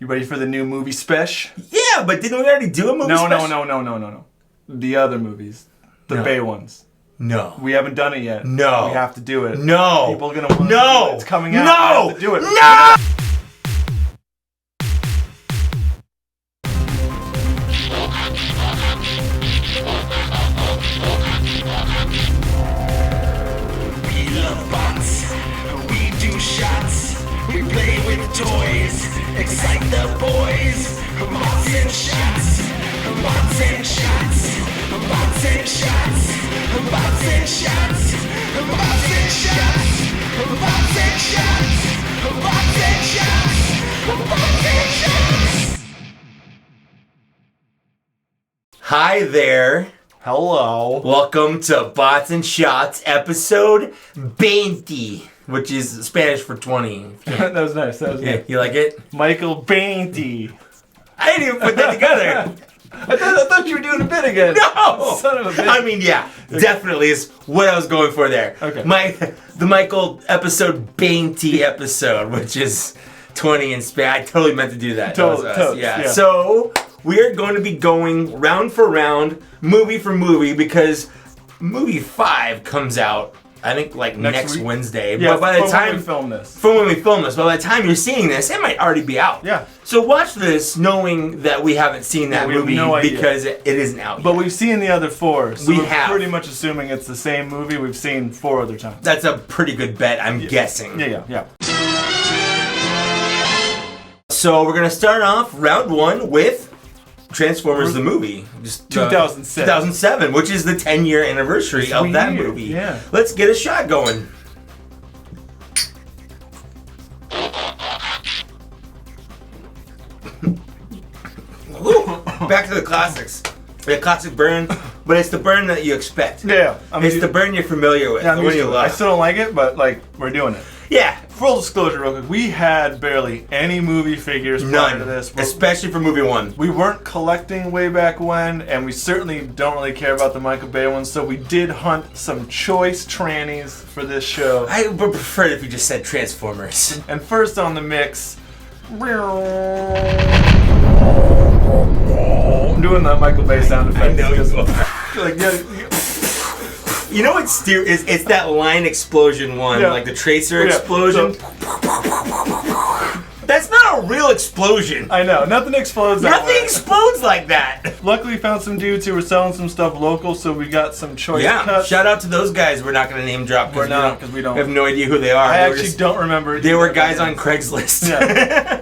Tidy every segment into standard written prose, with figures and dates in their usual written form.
You ready for the new movie special? Yeah, but didn't we already do a movie special? No. The other movies. The Bay ones. No. We haven't done it yet. No. We have to do it. No. People are going to want to do it. It's coming out. No. I have to do it. No! We love bots, we do shots, we play with toys, excite the boys. Bots and shots, bots and shots, bots and shots, bots and shots, bots and shots, bots and shots, bots and shots, bots and shots. Hi there. Hello. Welcome to Bots and Shots, episode 20, which is Spanish for 20. That was nice. That was Yeah, good. you like it? Michael Bainty. I didn't even put that together. I thought you were doing a bit again. No! Son of a bitch. I mean, yeah, definitely is what I was going for there. Okay. The Michael episode 20 episode, which is 20 in Spanish. I totally meant to do that. Totes, Yeah. yeah. So we are going to be going round for round, movie for movie, because movie 5 comes out, I think, like next week? Wednesday. Yeah, but by the time when we film this. From when we film this, by the time you're seeing this, it might already be out. Yeah. So watch this knowing that we haven't seen that we have movie no idea. because it isn't out But yet. we've seen the other four, so We we're have. pretty much assuming it's the same movie we've seen 4 other times. That's a pretty good bet, I'm guessing. Yeah. So we're going to start off round 1 with Transformers the movie. Just 2007. 2007, which is the 10-year anniversary of that weird, movie. yeah. Let's get a shot going. Woo! Back to the classics. The classic burn, but it's the burn that you expect. Yeah. It's the burn you're familiar with. Yeah, the one you I love. still don't like it, but like we're doing it. Yeah. Full disclosure, real quick, we had barely any movie figures prior to None. this. Especially for movie 1. We weren't collecting way back when, and we certainly don't really care about the Michael Bay ones, so we did hunt some choice trannies for this show. I would prefer it if you just said Transformers. And first on the mix, I'm doing the Michael Bay sound effect. I know you are. Like, yeah, You know what's it's that line explosion one, Yeah. like the tracer Yeah. explosion. That's not a real explosion. I know, nothing explodes that Nothing way. explodes like that. Luckily, we found some dudes who were selling some stuff local, so we got some choice Yeah, cuts. shout out to those guys. We're not going to name drop We're not, 'cause we don't. We have no idea who they are. I They were actually just- don't remember. They were either. guys on Craigslist. Yeah.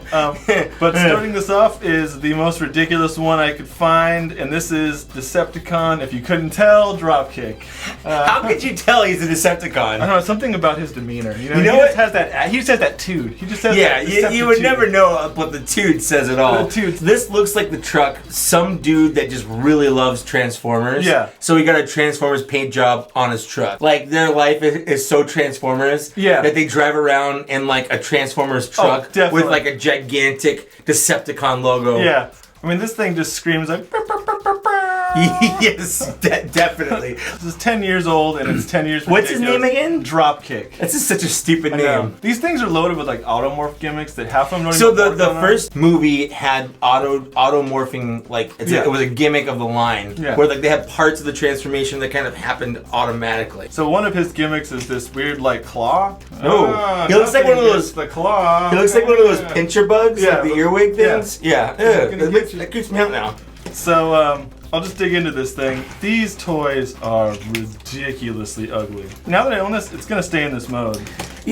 But starting this off is the most ridiculous one I could find, and this is Decepticon. If you couldn't tell, Dropkick. How could you tell he's a Decepticon? I don't know, something about his demeanor. You know You know he what? just has that. He just has that toot. He just has Yeah, that. you would Deceptitude. never know what the toot says at all. The toot. This looks like the truck. Some dude that just really loves Transformers. Yeah. So he got a Transformers paint job on his truck. Like their life is so Transformers. Yeah. That they drive around in like a Transformers truck definitely. with like a gigantic Decepticon logo. Yeah. I mean, this thing just screams like. Yes, definitely. This is 10 years old, and it's 10 years. What's his name again? Dropkick. That's just such a stupid I know. name. These things are loaded with like automorph gimmicks that half of them don't So even the work on first movie had automorphing, like Yeah. it was a gimmick of the line, Yeah. where like they had parts of the transformation that kind of happened automatically. So one of his gimmicks is this weird like claw. No. He looks like one of nothing those- gets the claw. He looks like one of those pincher bugs, Yeah. like the earwig things. Yeah, It's gonna get you. that creeps me out now. So I'll just dig into this thing. These toys are ridiculously ugly. Now that I own this, it's gonna stay in this mode.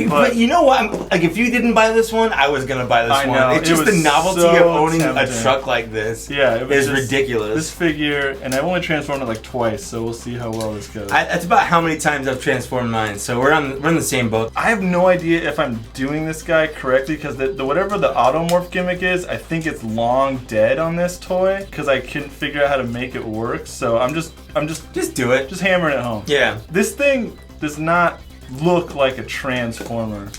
But you know what? Like, if you didn't buy this one, I was gonna buy this I know, one. It's it just the was novelty so of owning tempting. a truck like this. Yeah, it was is just ridiculous. This figure, and I've only transformed it like twice, so we'll see how well this goes. That's about how many times I've transformed mine. So we're in the same boat. I have no idea if I'm doing this guy correctly because the whatever the automorph gimmick is, I think it's long dead on this toy because I couldn't figure out how to make it work. So I'm just Just do it. just hammering it home. Yeah. This thing does not look like a transformer.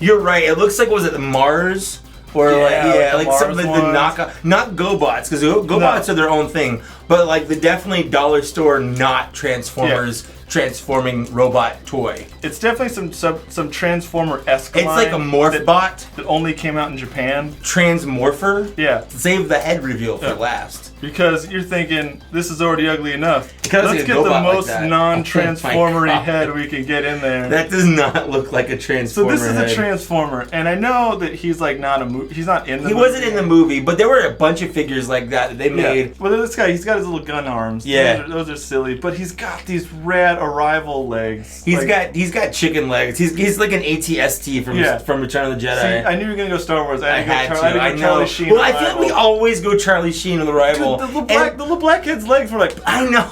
You're right. It looks like, was it the Mars? Or Yeah, like the like some of the Mars ones. knockoff, not GoBots, because GoBots are their own thing, but like the definitely dollar store not Transformers transforming robot toy. It's definitely some Transformer-esque It's like a morph bot. that only came out in Japan. Transmorpher. Yeah. Save the head reveal for last. Because you're thinking, this is already ugly enough. Let's like get the most like non-transformery oh head we can get in there. That does not look like a Transformer. So this is head. a Transformer, and I know that he's like not he's not in the He movie. wasn't in the movie, but there were a bunch of figures like that they made. Yeah. Well, this guy, he's got his little gun arms. Yeah. Those are silly, but he's got these rad Arrival legs. He's got chicken legs. He's like an ATST from Return of the Jedi. See, I knew you were gonna go Star Wars. I had to. I know. Charlie Sheen. Well, I feel like we always go Charlie Sheen on Arrival. Dude, the little black kid's legs were like. I know.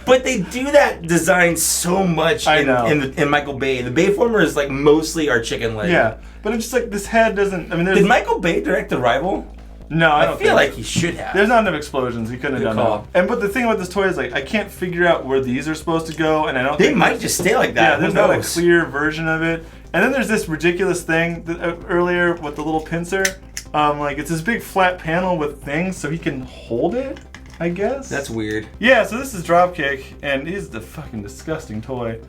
But they do that design so much in Michael Bay. The Bayformer is like mostly our chicken leg. Yeah, but it's just like this head doesn't. I mean, did Michael Bay direct Arrival? No, I don't feel like he should have. There's not enough explosions. He couldn't have done that. And but the thing about this toy is like I can't figure out where these are supposed to go, and I don't. They might just stay like that. Yeah, there's not a clear version of it. And then there's this ridiculous thing that, earlier with the little pincer. Like it's this big flat panel with things, so he can hold it. I guess. That's weird. Yeah, so this is Dropkick, and he's the fucking disgusting toy.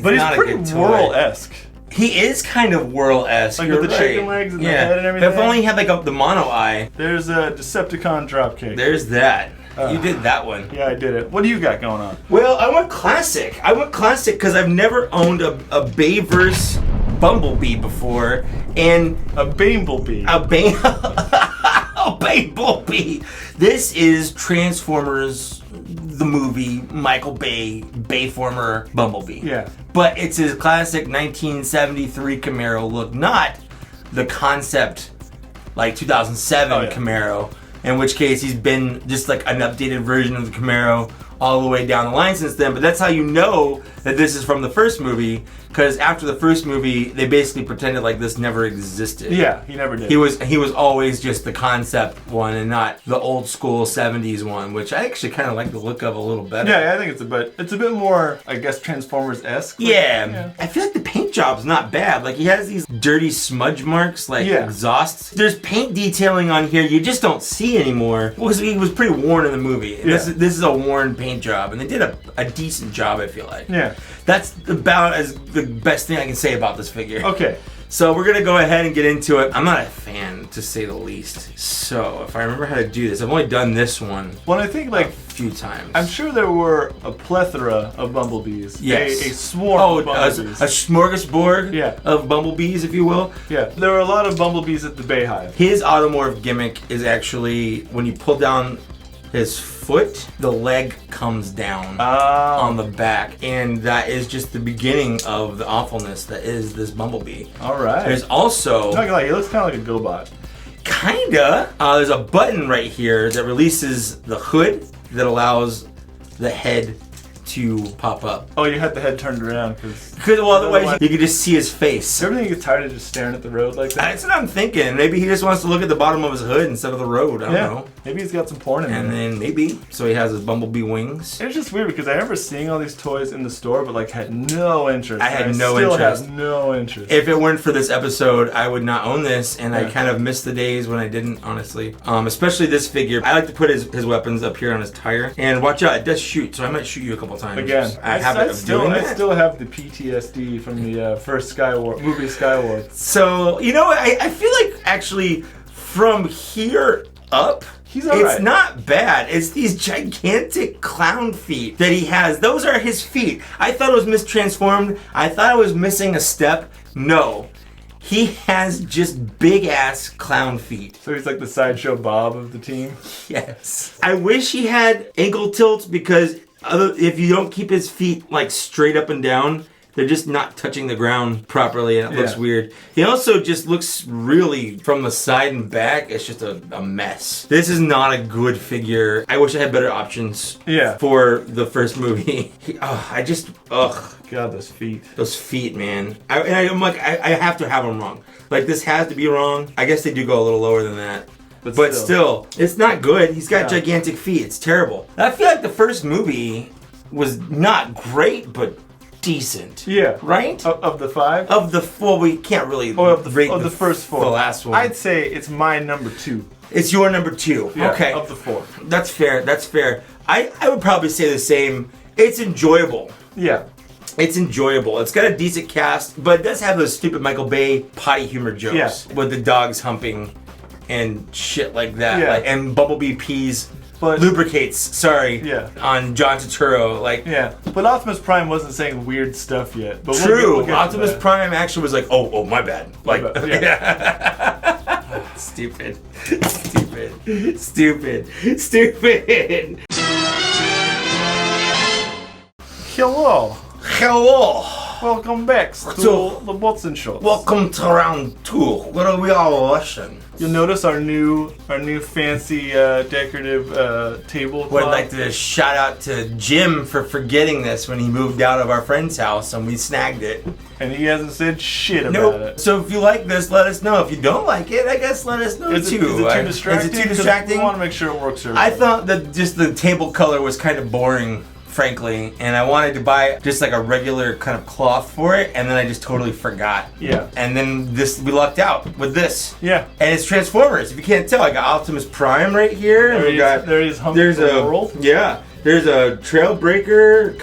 But he's not pretty a good toy. Whirl-esque. He is kind of Whirl-esque. Like with the chicken legs and the head and everything. If only he had like the mono eye. There's a Decepticon Dropkick. There's that. You did that one. Yeah, I did it. What do you got going on? Well, I went classic. I went classic because I've never owned a Bayverse Bumblebee before, and a Bumblebee. A Bumblebee. This is Transformers, the movie, Michael Bay, Bayformer Bumblebee. Yeah. But it's his classic 1973 Camaro look, not the concept like 2007 Camaro, in which case he's been just like an updated version of the Camaro all the way down the line since then. But that's how you know that this is from the first movie, because after the first movie, they basically pretended like this never existed. Yeah, he never did. He was always just the concept one and not the old school 70s one, which I actually kind of like the look of a little better. Yeah, I think it's a bit more, I guess, Transformers-esque. Yeah. I feel like the paint job's not bad. Like he has these dirty smudge marks, like exhausts. There's paint detailing on here you just don't see anymore. He was pretty worn in the movie. And this is a worn paint job, and they did a decent job, I feel like. Yeah. That's about as the best thing I can say about this figure. Okay. So we're gonna go ahead and get into it. I'm not a fan, to say the least. So if I remember how to do this, I've only done this one. Well, I think like a few times. I'm sure there were a plethora of bumblebees. Yes. A swarm of bumblebees. A smorgasbord of bumblebees, if you will. Yeah. There were a lot of bumblebees at the Bay Hive. His automorph gimmick is actually when you pull down his foot, the leg comes down on the back, and that is just the beginning of the awfulness that is this bumblebee. All right. There's also, I'm not gonna lie, he looks kind of like a GoBot. Kinda. There's a button right here that releases the hood that allows the head to pop up. Oh, you had the head turned around because otherwise you could just see his face. Everything gets tired of just staring at the road like that. That's what I'm thinking. Maybe he just wants to look at the bottom of his hood instead of the road. I don't know. Maybe he's got some porn in there. And then maybe so he has his bumblebee wings. It's just weird because I remember seeing all these toys in the store, but like had no interest. I had no still interest. Have no interest. If it weren't for this episode, I would not own this, and I kind of missed the days when I didn't, honestly. Especially this figure. I like to put his weapons up here on his tire, and watch out, it does shoot, so I might shoot you a couple times. Again, I still have the PTSD from the first movie Skyward. So you know, I feel like actually from here up, it's not bad. It's these gigantic clown feet that he has. Those are his feet. I thought it was mistransformed. I thought I was missing a step. No. He has just big ass clown feet. So he's like the Sideshow Bob of the team? Yes. I wish he had ankle tilts because if you don't keep his feet like straight up and down, they're just not touching the ground properly, and it looks weird. He also just looks really, from the side and back, it's just a mess. This is not a good figure. I wish I had better options for the first movie. God, those feet. Those feet, man. I'm like, I have to have them wrong. Like, this has to be wrong. I guess they do go a little lower than that. But still, it's not good. He's got gigantic feet. It's terrible. I feel like the first movie was not great, but decent. Yeah. Right? Of the five? We can't really rate the first four. The last one. I'd say it's my number 2. It's your number 2. Yeah, okay. Of the 4. That's fair. I would probably say the same. It's enjoyable. Yeah. It's enjoyable. It's got a decent cast, but it does have those stupid Michael Bay potty humor jokes with the dogs humping and shit like that. Yeah. And Bumblebee pees But- lubricates, on John Turturro. But Optimus Prime wasn't saying weird stuff yet. But True. we'll get to Optimus that. Prime actually was like, oh, my bad. My bad, Stupid. Stupid. Hello. Welcome back to So- the Watson Show. Welcome to round 2. What are we all watching? You'll notice our new fancy decorative tablecloth. Would like to shout out to Jim for forgetting this when he moved out of our friend's house and we snagged it. And he hasn't said shit about it. So if you like this, let us know. If you don't like it, I guess let us know Is it too. too distracting? Is it too 'Cause distracting? We want to make sure it works. I thought that just the table color was kind of boring, frankly, and I wanted to buy just like a regular kind of cloth for it, and then I just totally forgot. Yeah. And then we lucked out with this. Yeah. And it's Transformers. If you can't tell, I got Optimus Prime right here. And There he is humping the world. Yeah. There's a Trailbreaker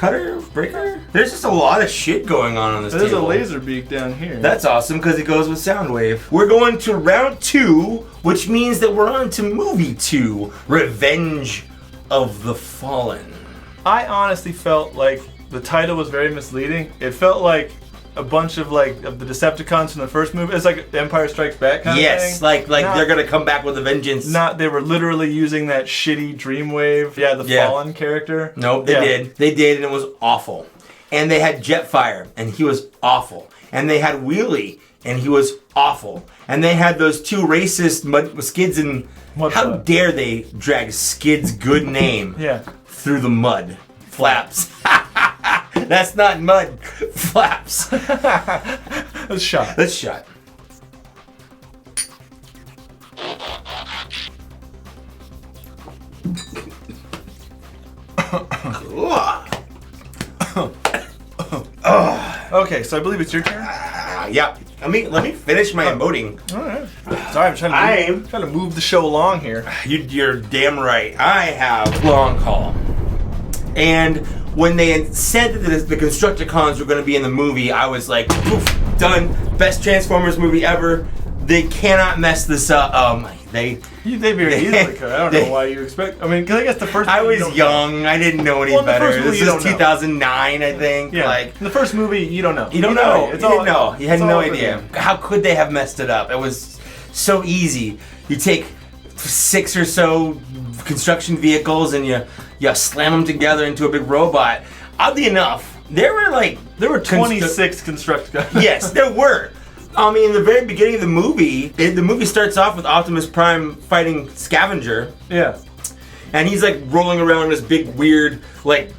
breaker. There's just a lot of shit going on this There's table. a laser beak down here. That's awesome because it goes with Soundwave. We're going to round 2, which means that we're on to movie 2, Revenge of the Fallen. I honestly felt like the title was very misleading. It felt like a bunch of the Decepticons from the first movie. It's like Empire Strikes Back kind of thing. Yes, like they're gonna come back with a vengeance. They were literally using that shitty Dreamwave. Yeah, the Fallen character. Nope, they did. They did, and it was awful. And they had Jetfire, and he was awful. And they had Wheelie, and he was awful. And they had those two racist Skids and... How dare they drag Skid's good name through the mud? Flaps. That's not mud. Flaps. Let's shot. Let's shot. Okay, so I believe it's your turn. Yeah. Let me finish my emoting. All right. Sorry, I'm trying to move the show along here. You're damn right. I have long haul. And when they said that the Constructicons were going to be in the movie, I was like, poof, done. Best Transformers movie ever. They cannot mess this up. They very easily could. I don't know why you expect. I mean, because I guess the first. I was young. I didn't know any better. This is 2009, I think. Yeah. Like the first movie, you don't know. You don't know. You didn't know. You had no idea. Game. How could they have messed it up? It was so easy. You take 6 or so construction vehicles and you slam them together into a big robot. Oddly enough, there were 26 Constructicons. Yes, there were. I mean, in the very beginning of the movie starts off with Optimus Prime fighting Scavenger. Yeah. And he's like rolling around in this big weird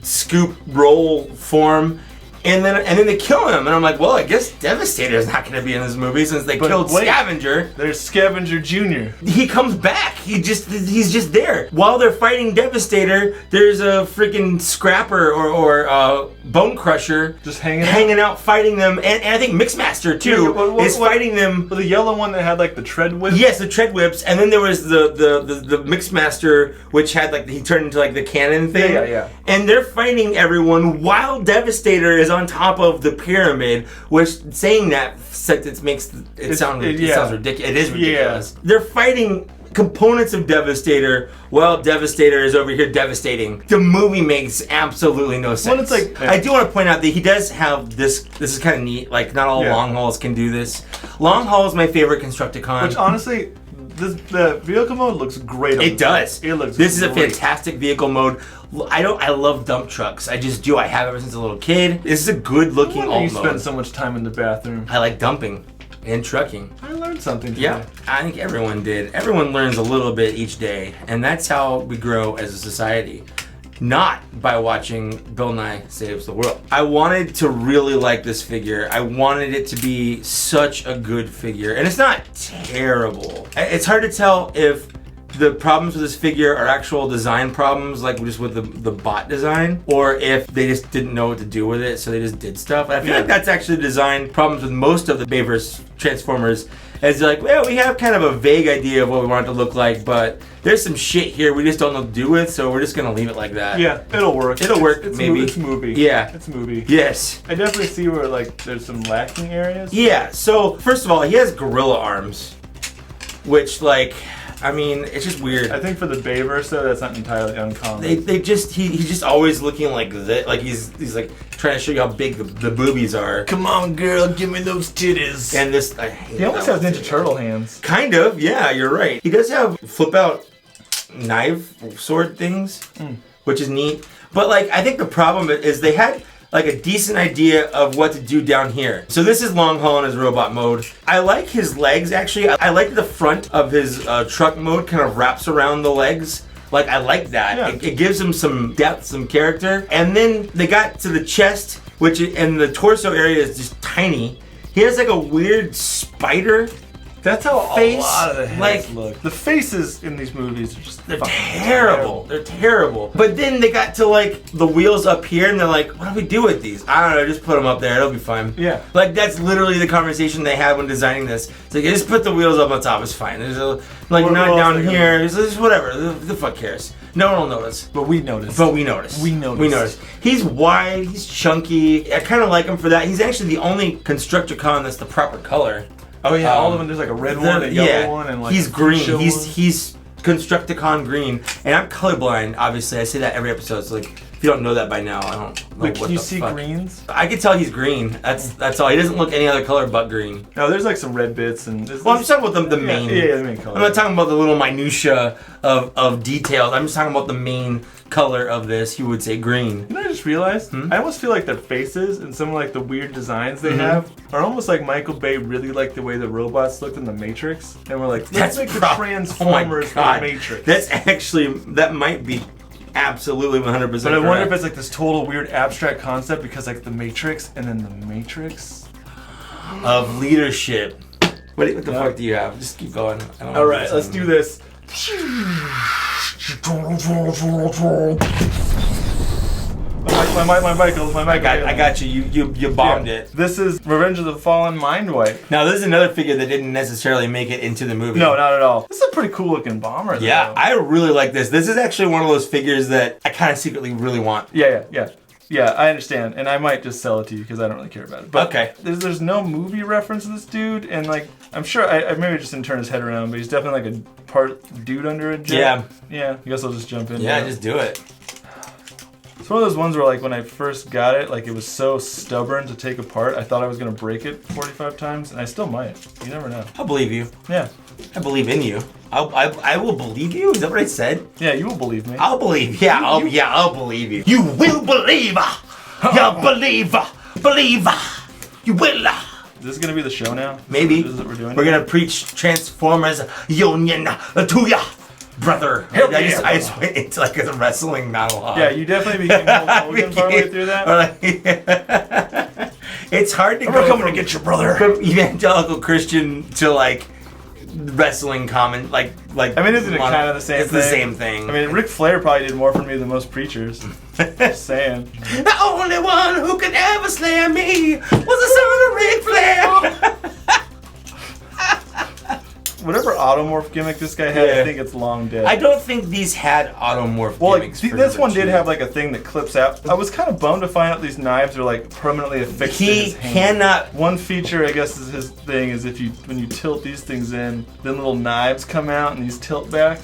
scoop roll form. And then they kill him, and I'm like, well, I guess Devastator's not going to be in this movie since they killed Scavenger. There's Scavenger Jr. He comes back. He's just there. While they're fighting Devastator, there's a freaking Scrapper or Bone Crusher just hanging out fighting them, and I think Mixmaster too is fighting them. The yellow one that had the tread whips. Yes, the tread whips, and then there was the Mixmaster, which had he turned into the cannon thing. Yeah. And they're fighting everyone while Devastator is on top of the pyramid, which saying that sentence makes it sound ridiculous. It is ridiculous. Yeah. They're fighting components of Devastator while Devastator is over here devastating. The movie makes absolutely no sense. Well, it's I do want to point out that he does have this. This is kind of neat. Not all long hauls can do this. Long haul is my favorite Constructicon. Which honestly, the vehicle mode looks great. It does. It looks. This is a fantastic vehicle mode. I love dump trucks. I just do. I have ever since a little kid. This is a good looking alt mode. You spend so much time in the bathroom. I like dumping and trucking. I learned something today. Yeah, I think everyone did. Everyone learns a little bit each day, and that's how we grow as a society. Not by watching Bill Nye Saves the World. I wanted to really like this figure. I wanted it to be such a good figure, and it's not terrible. It's hard to tell if the problems with this figure are actual design problems, just with the bot design, or if they just didn't know what to do with it, so they just did stuff. I feel like that's actually design problems with most of the Bayverse Transformers. As like, well, we have kind of a vague idea of what we want it to look like, but there's some shit here we just don't know what to do with, so we're just gonna leave it like that. Yeah, it'll work. It'll work, It's maybe. It's movie. Yeah. It's movie. Yes. I definitely see where like there's some lacking areas. Yeah, so first of all, he has gorilla arms, which like, I mean, it's just weird. I think for the Bayverse though, that's not entirely uncommon. They just he's just always looking like that, like he's like trying to show you how big the boobies are. Come on, girl, give me those titties. And this, I hate He almost that has one Ninja too. Turtle hands. Kind of, yeah, you're right. He does have flip out knife sword things, which is neat. But like, I think the problem is they had like a decent idea of what to do down here. So this is Long Haul in his robot mode. I like his legs actually. I like the front of his truck mode kind of wraps around the legs. Like, I like that. Yeah. It gives him some depth, some character. And then they got to the chest, which and the torso area is just tiny. He has like a weird spider. That's how Face, a lot of the heads like- look. The faces in these movies are just They're fucking terrible. They're terrible. But then they got to like the wheels up here, and they're like, "What do we do with these?" I don't know. Just put them up there. It'll be fine. Yeah. Like that's literally the conversation they had when designing this. It's like just put the wheels up on top. It's fine. There's a like What not else down they gonna here. It's just whatever. The fuck cares? No one will notice. But we noticed. But we notice. We noticed. We notice. He's wide. He's chunky. I kind of like him for that. He's actually the only Constructicon that's the proper color. Oh yeah, all of them. There's like a red one, a yellow one, and like he's green. fuchsia one. He's Constructicon green, and I'm colorblind. Obviously, I say that every episode. So like, if you don't know that by now, I don't know Like, what can you the see fuck. greens? I can tell he's green. That's all. He doesn't look any other color but green. No, there's like some red bits and. Well, I'm just talking about the main. Yeah, the main color. I'm not talking about the little minutia of details. I'm just talking about the main color of this. You would say green. You know what I just realized? I almost feel like their faces and some of like the weird designs they have are almost like Michael Bay really liked the way the robots looked in the Matrix, and we're like, let's make the Transformers for the Matrix. That's actually that might be absolutely 100%. But I wonder if correct. it's like this total weird abstract concept because like the Matrix and then the Matrix. of leadership. What the Yeah. fuck do you have? Just keep going. I don't All know right, if let's it's do this. My Michael. I got you. You bombed it. This is Revenge of the Fallen Mind Wipe. Now this is another figure that didn't necessarily make it into the movie. No, not at all. This is a pretty cool looking bomber. Yeah, though. I really like this. This is actually one of those figures that I kind of secretly really want. Yeah, I understand, and I might just sell it to you because I don't really care about it. But Okay. there's no movie reference to this dude, and like I'm sure I maybe just didn't turn his head around, but he's definitely like a part dude under a jet. Yeah. I guess I'll just jump in. Yeah, now. just do it. It's one of those ones where like when I first got it, like it was so stubborn to take apart, I thought I was gonna break it 45 times, and I still might. You never know. I'll believe you. Yeah, I believe in you. I will believe you. Is that what I said? yeah, you will believe me. I'll believe. Yeah, I'll believe you. You will believe. You believe. Believe. You will. Is this gonna be the show now? Maybe. This is what we're doing. We're gonna preach Transformers Union to ya, brother. I just went into like a wrestling monologue. Yeah, you definitely became Hulk Hogan partway through that. Or like- it's hard to We're go coming to get your brother. from evangelical Christian to like wrestling comment like I mean, isn't it kind of the same it's thing? the same thing. I mean, Ric Flair probably did more for me than most preachers. Just saying. The only one who could ever slay me was the son of Ric Flair. Whatever automorph gimmick this guy had, Yeah. I think it's long dead. I don't think these had automorph well, like, gimmicks. see, for this number one did 2. have like a thing that clips out. I was kind of bummed to find out these knives are like permanently affixed to He his hand. cannot. One feature, I guess, is his thing is if you when you tilt these things in, then little knives come out and these tilt back.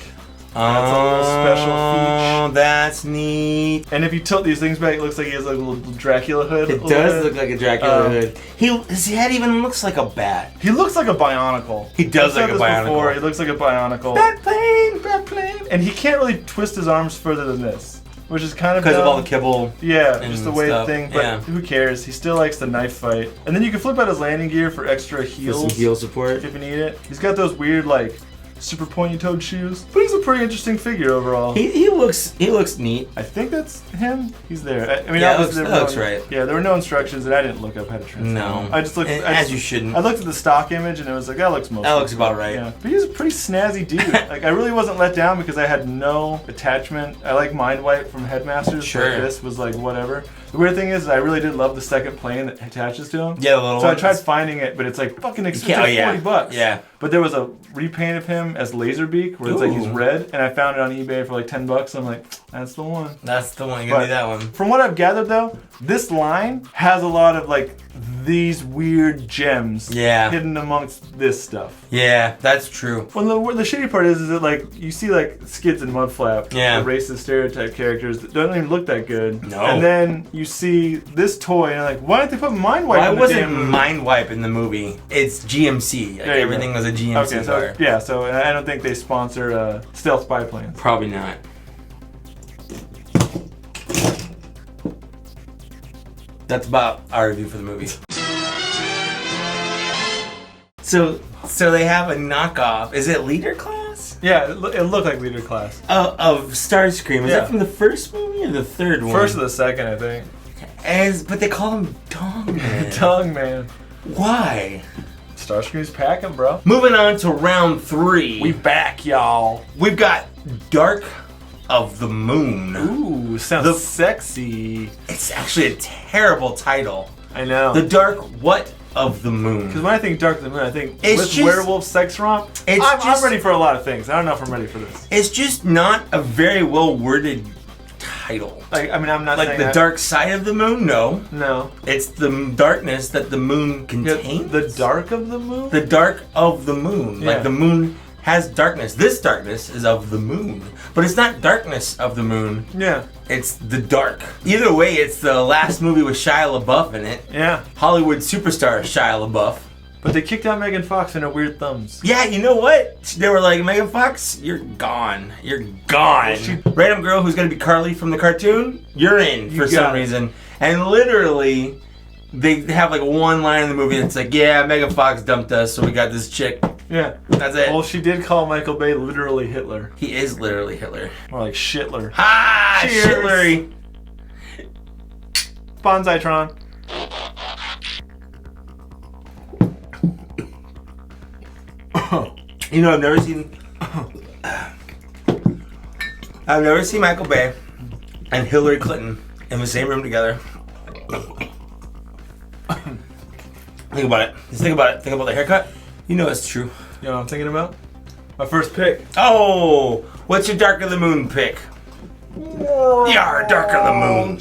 That's a little special Oh, feature. that's neat. And if you tilt these things back, it looks like he has like a little Dracula hood. It a little does bit. look like a Dracula hood. His head even looks like a bat. He looks like a Bionicle. He does I've like said a this Bionicle. Before. He looks like a Bionicle. Bat plane. And he can't really twist his arms further than this, which is kind of Because of dumb. all the kibble. Yeah, and just the way stuff. the thing. But Yeah. who cares? He still likes the knife fight. And then you can flip out his landing gear for extra For heels some heel support. if you need it. He's got those weird like super pointy-toed shoes, but he's a pretty interesting figure overall. He looks neat. I think that's him. He's there. I mean, Yeah, obviously that there looks were no- right. Yeah, there were no instructions, and I didn't look up how to transform. No. I just looked. And I as just- you shouldn't. I looked at the stock image, and it was like that looks mostly. That looks about right. Yeah, but he's a pretty snazzy dude. Like I really wasn't let down because I had no attachment. I like Mind Wipe from Headmasters. Sure. But this was like whatever. The weird thing is, I really did love the second plane that attaches to him. Yeah, the little So one. I tried finding it, but it's like fucking expensive. Yeah, It's like $40. Yeah. But there was a repaint of him as Laserbeak, where it's like he's red, and I found it on eBay for like $10. I'm like, that's the one. That's the one. You're gonna do that one. From what I've gathered, though, this line has a lot of like these weird gems hidden amongst this stuff. Yeah, that's true. Well, the shitty part is that like you see like Skids and Mudflap, the racist stereotype characters that don't even look that good. No. And then you see this toy, and you're like, why didn't they put Mind Wipe? Why in the wasn't damn movie? Mind Wipe in the movie? It's GMC. Like, everything was a GMC Okay, car. so yeah, so I don't think they sponsor stealth spy planes. Probably not. That's about our review for the movie. So they have a knockoff. Is it Leader Class? Yeah, it looked like Leader Class. Of Starscream. Is that from the first movie or the third one? First or the second, I think. But they call him Dong Man. Dong Man. Why? Starscream's packing, bro. Moving on to round 3. We back, y'all. We've got Dark of the Moon. Ooh, sounds sexy. It's actually a terrible title. I know. The Dark What of the Moon. Because when I think Dark of the Moon, I think It's with just- werewolf sex romp. I'm ready for a lot of things. I don't know if I'm ready for this. It's just not a very well worded title. Like, I mean, I'm not Like saying the dark side of the moon? No. No. It's the darkness that the moon contains. The dark of the moon? The dark of the moon. Yeah. Like the moon has darkness. This darkness is of the moon. But it's not darkness of the moon. Yeah. It's the dark. Either way, it's the last movie with Shia LaBeouf in it. Yeah. Hollywood superstar Shia LaBeouf. But they kicked out Megan Fox and her weird thumbs. Yeah, you know what? They were like, Megan Fox, you're gone. You're gone. Random girl who's gonna be Carly from the cartoon, you're in for some reason. And literally, they have like one line in the movie that's like, yeah, Megan Fox dumped us, so we got this chick. Yeah. That's it. Well, she did call Michael Bay literally Hitler. He is literally Hitler. More like Shitler. Ha! Cheers. Shitlery. Bonsaitron. You know, I've never seen Michael Bay and Hillary Clinton in the same room together. Think about it. Just think about it. Think about the haircut. You know it's true. You know what I'm thinking about? My first pick. Oh, what's your Dark of the Moon pick? Yar, Dark of the Moon.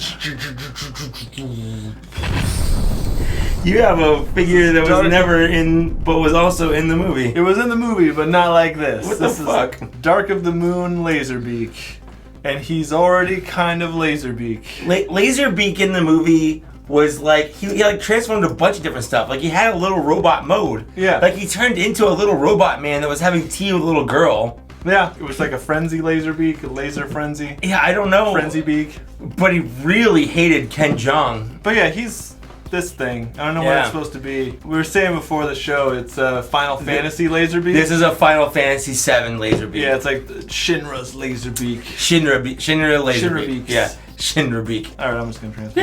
You have a figure that was never in, but was also in the movie. It was in the movie, but not like this. What this the fuck? Is Dark of the Moon Laserbeak. And he's already kind of Laserbeak. Laserbeak in the movie was like, he like transformed a bunch of different stuff. Like he had a little robot mode. Yeah. Like he turned into a little robot man that was having tea with a little girl. Yeah, it was like a frenzy Laserbeak, a laser frenzy. Yeah, I don't know. Frenzy beak. But he really hated Ken Jeong. But yeah, he's this thing. I don't know what it's supposed to be. We were saying before the show, it's Final Fantasy Laserbeak. This is a Final Fantasy VII Laserbeak. Yeah, it's like Shinra's Laserbeak. Shinra Laserbeak. Shinra Yeah, Shinra Beak. Alright, I'm just gonna transfer.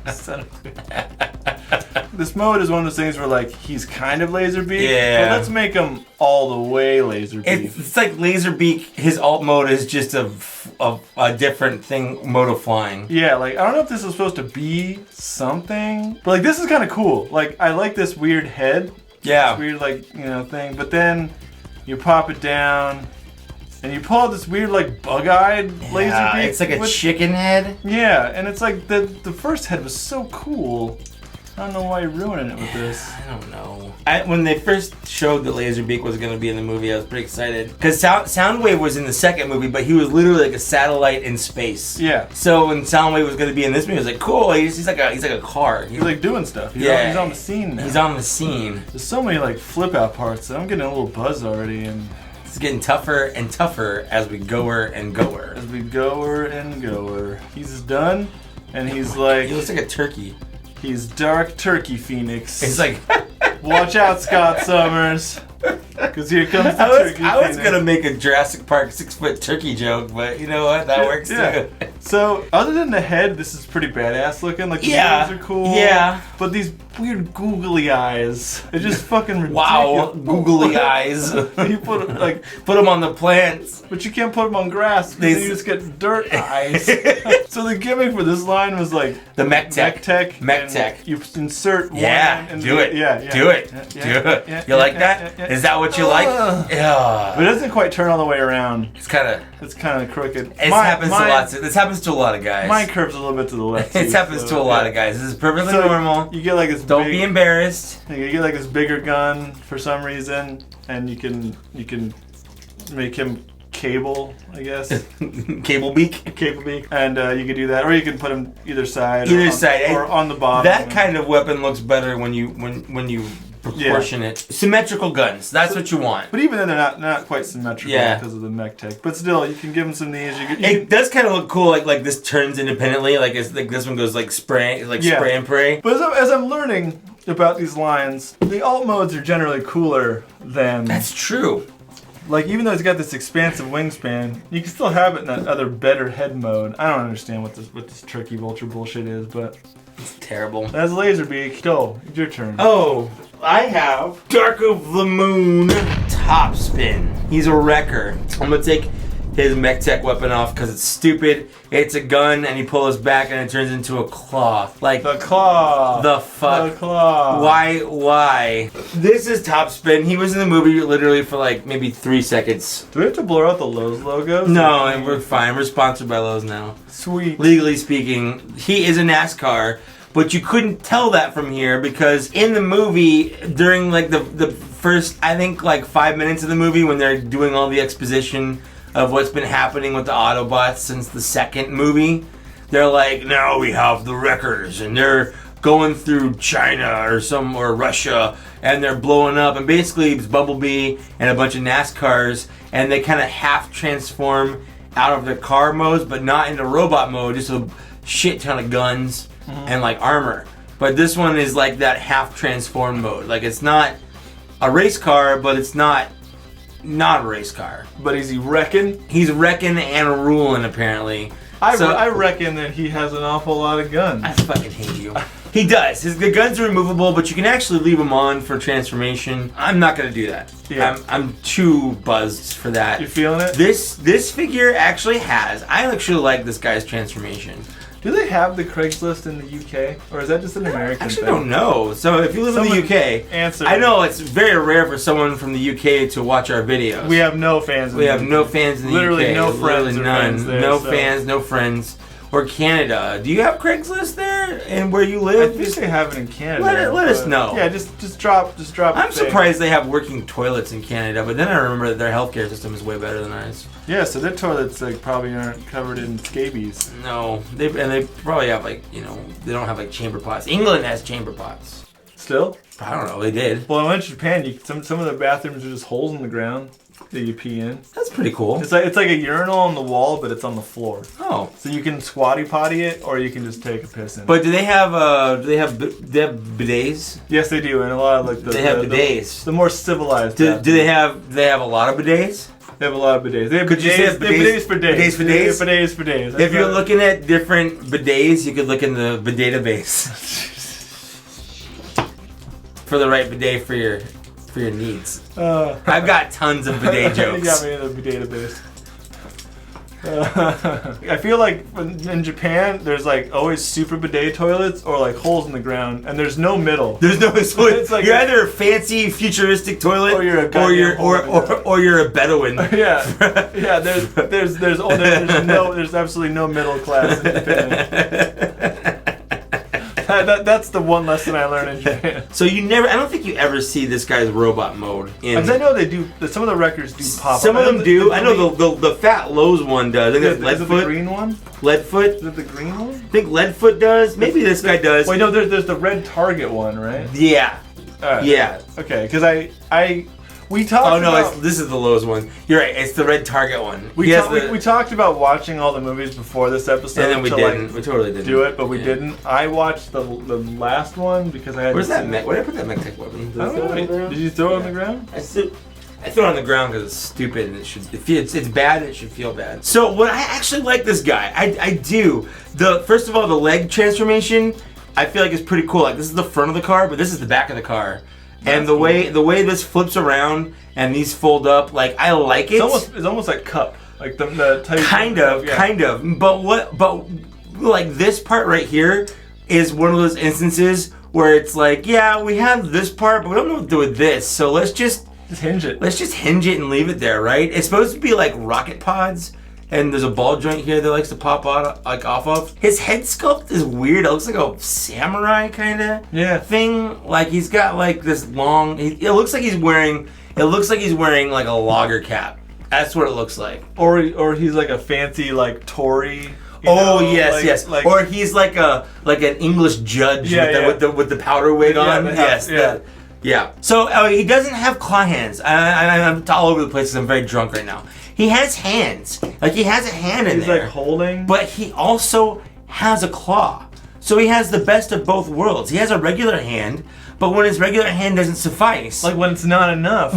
Son of a bitch. This mode is one of those things where like he's kind of Laserbeak, Yeah. but let's make him all the way Laserbeak. It's like Laserbeak. His alt mode is just a different thing, mode of flying. Yeah, like I don't know if this is supposed to be something, but like this is kind of cool. Like I like this weird head. Yeah. This weird like thing, but then you pop it down. And you pull out this weird, like, bug-eyed Laserbeak. It's like a chicken head. Yeah, and it's like the first head was so cool. I don't know why you're ruining it with this. I don't know. When they first showed that Laserbeak was going to be in the movie, I was pretty excited. Because Soundwave was in the second movie, but he was literally like a satellite in space. Yeah. So when Soundwave was going to be in this movie, I was like, cool. He's like a car. He's like doing stuff. He's on the scene now. He's on the scene. There's so many like flip-out parts that I'm getting a little buzz already, and it's getting tougher and tougher as we goer and goer. As we goer and goer. He's done, and he's like... He looks like a turkey. He's Dark Turkey Phoenix. He's like... Watch out, Scott Summers. Because here comes the Turkey Phoenix. I was going to make a Jurassic Park 6-foot turkey joke, but you know what? That works too. So, other than the head, this is pretty badass looking. Like, the wings are cool. Yeah. But these weird googly eyes. It's just fucking ridiculous. Wow, googly eyes. You put like, Put them on the plants. but you can't put them on grass because then you just get dirt eyes. So the gimmick for this line was like The mech tech. and tech. You insert one. Yeah, and do it. Yeah, Do it. Yeah, Do yeah, it. yeah, You like that? yeah. Is that what you like? But Yeah. it doesn't quite turn all the way around. It's kind of. It's kind of crooked. This happens to a lot of guys. Mine curves a little bit to the left. It too, happens so, to a lot yeah. of guys. This is perfectly So normal. You get like this. Don't big, be embarrassed. You get like this bigger gun for some reason, and you can make him cable, I guess. Cable beak. Cable beak, and you could do that, or you can put him either side. Either or side. or on the bottom. That kind of weapon looks better when you proportion it. Symmetrical guns. That's what you want. But even then, they're not quite symmetrical Yeah. because of the mech tech. But still, you can give him some knees. It does kind of look cool. Like this turns independently. Like it's like this one goes like spray and pray. But as I'm learning about these lines, the alt modes are generally cooler than. That's true. Like, even though it's got this expansive wingspan, you can still have it in that other better head mode. I don't understand what this turkey vulture bullshit is, but It's terrible. that's Laserbeak. Go, it's your turn. Oh, I have Dark of the Moon Top Spin. He's a wrecker. I'm gonna take his mech tech weapon off because it's stupid. It's a gun, and he pulls back, and it turns into a claw. Like The claw. the fuck. The claw. Why? This is Top Spin. He was in the movie literally for like maybe 3 seconds. Do we have to blur out the Lowe's logos? No, and we're fine. We're sponsored by Lowe's now. Sweet. Legally speaking, he is a NASCAR, but you couldn't tell that from here because in the movie, during like the first, I think like 5 minutes of the movie when they're doing all the exposition of what's been happening with the Autobots since the second movie, they're like, now we have the wreckers, and they're going through China or Russia, and they're blowing up, and basically it's Bumblebee and a bunch of NASCARs, and they kind of half transform out of their car modes, but not into robot mode, just a shit ton of guns and like armor. But this one is like that half transformed mode. Like it's not a race car, but it's not a race car. But is he wrecking? He's wrecking and ruling apparently. I reckon that he has an awful lot of guns. I fucking hate you. He does. The guns are removable, but you can actually leave them on for transformation. I'm not gonna do that. Yeah. I'm too buzzed for that. You feeling it? This figure actually has. I actually like this guy's transformation. Do they have the Craigslist in the UK, or is that just an American I actually thing? don't know. So if you live in Someone the UK, answer. I know it's very rare for someone from the UK to watch our videos. We have no fans. We have no fans in the Literally UK. no friends or none. friends there, no so. fans, no friends. Or Canada. Do you have Craigslist there and where you I live? think they have it in Canada. Let us but- know. Yeah, just drop. I'm the thing. surprised they have working toilets in Canada, but then I remember that their healthcare system is way better than ours. Yeah, so their toilets like probably aren't covered in scabies. No, they probably have like they don't have like chamber pots. England has chamber pots. Still? I don't know. They did. Well, I went to Japan. Some of the bathrooms are just holes in the ground that you pee in. That's pretty cool. It's like a urinal on the wall, but it's on the floor. Oh. So you can squatty potty it, or you can just take a piss in it. But do they have bidets? Yes, they do, and a lot of like They have bidets. The more civilized. Do bathrooms. they have a lot of bidets? They have a lot of bidets. They have Could you bidets, say it's they have bidets for days. bidets for days? Bidets for days. If you're looking at different bidets, you could look in the bidet database for the right bidet for your needs. I've got tons of bidet You jokes. got me in the database. I feel like in Japan, there's like always super bidet toilets or like holes in the ground, and there's no middle. There's no It's like you're a- either a fancy futuristic toilet Or you're a or goddamn you're hole in the or you're a Bedouin. Yeah, yeah. There's absolutely no middle class in Japan. That's the one lesson I learned in Japan. So I don't think you ever see this guy's robot mode in. Because I know they do. Some of the records do pop. Some up. of them do. I know the Fat Lowe's one does. I think Is that's it the Leadfoot. green one? Leadfoot. Is it the green one? I think Leadfoot does. Maybe this guy does. Wait, no. There's the red Target one, right? Yeah. Alright. Yeah. Okay, because we talked. Oh no, about, this is the Lowe's one. You're right. It's the red Target one. we, He has ta- we, the- we talked about watching all the movies before this episode, and then we to, didn't. like, We totally didn't do it, but we Yeah. didn't. I watched the last one because I had. Where's to that see- mech? Where did I put that mech tech weapon? Did I I throw it on the don't know. ground? Did you throw it on Yeah. the ground? I threw it on the ground because it's stupid and it's bad and it should feel bad. So what I actually like this guy. I do. First of all, the leg transformation I feel like it's pretty cool. Like this is the front of the car, but this is the back of the car. And the way this flips around and these fold up, like I like it. It's almost like Cup, like the type. Kind of. But like this part right here is one of those instances where it's like, yeah, we have this part, but we don't know what to do with this. So let's just hinge it. Let's just hinge it and leave it there, right? It's supposed to be like rocket pods. And there's a ball joint here that likes to pop out, like off of. His head sculpt is weird. It looks like a samurai kind of thing. Like he's got like this long. It looks like he's wearing like a logger cap. That's what it looks like. Or he's like a fancy like Tory. Yes. Like, or he's like an English judge with the powder wig on. Yeah. So he doesn't have claw hands. I'm all over the place because I'm very drunk right now. He has hands. Like he has a hand in there. He's like holding. But he also has a claw. So he has the best of both worlds. He has a regular hand, but when his regular hand doesn't suffice. Like when it's not enough.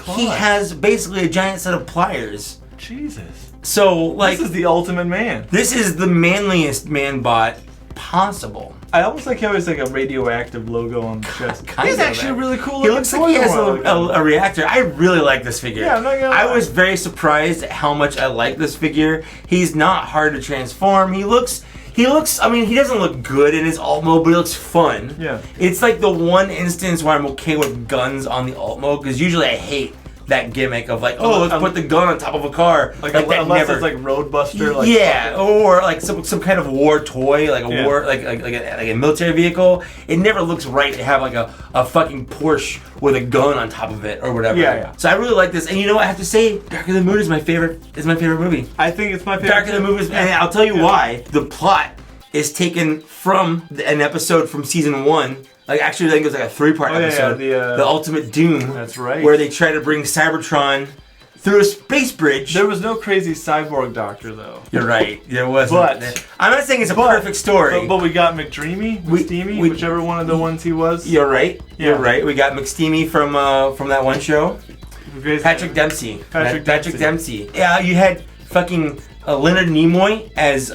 He has basically a giant set of pliers. Jesus. So like. This is the ultimate man. This is the manliest man bot possible. I almost like how he's like a radioactive logo on the chest. He's actually really cool. He looks like he has a reactor. I really like this figure. Yeah, I'm not gonna lie. I was very surprised at how much I like this figure. He's not hard to transform. He looks. I mean, he doesn't look good in his alt mode, but he looks fun. Yeah. It's like the one instance where I'm okay with guns on the alt mode because usually I hate that gimmick of like, let's put the gun on top of a car. Like that unless it's like Roadbuster. Like or like some kind of war toy, like a war, like a military vehicle. It never looks right to have like a fucking Porsche with a gun on top of it or whatever. Yeah. So I really like this, and you know what I have to say, Dark of the Moon is my favorite. Is my favorite movie. I think it's my favorite. Dark of the Moon is, and I'll tell you why. The plot is taken from an episode from season 1. Like actually, I think it was like a 3-part episode. The Ultimate Doom. That's right. Where they try to bring Cybertron through a space bridge. There was no crazy cyborg doctor though. You're right. There wasn't. But I'm not saying it's a perfect story. But we got McDreamy, whichever one of the ones he was. You're right. You're right. We got McSteamy from that one show. Patrick Dempsey. Patrick Dempsey. Yeah, you had fucking Leonard Nimoy as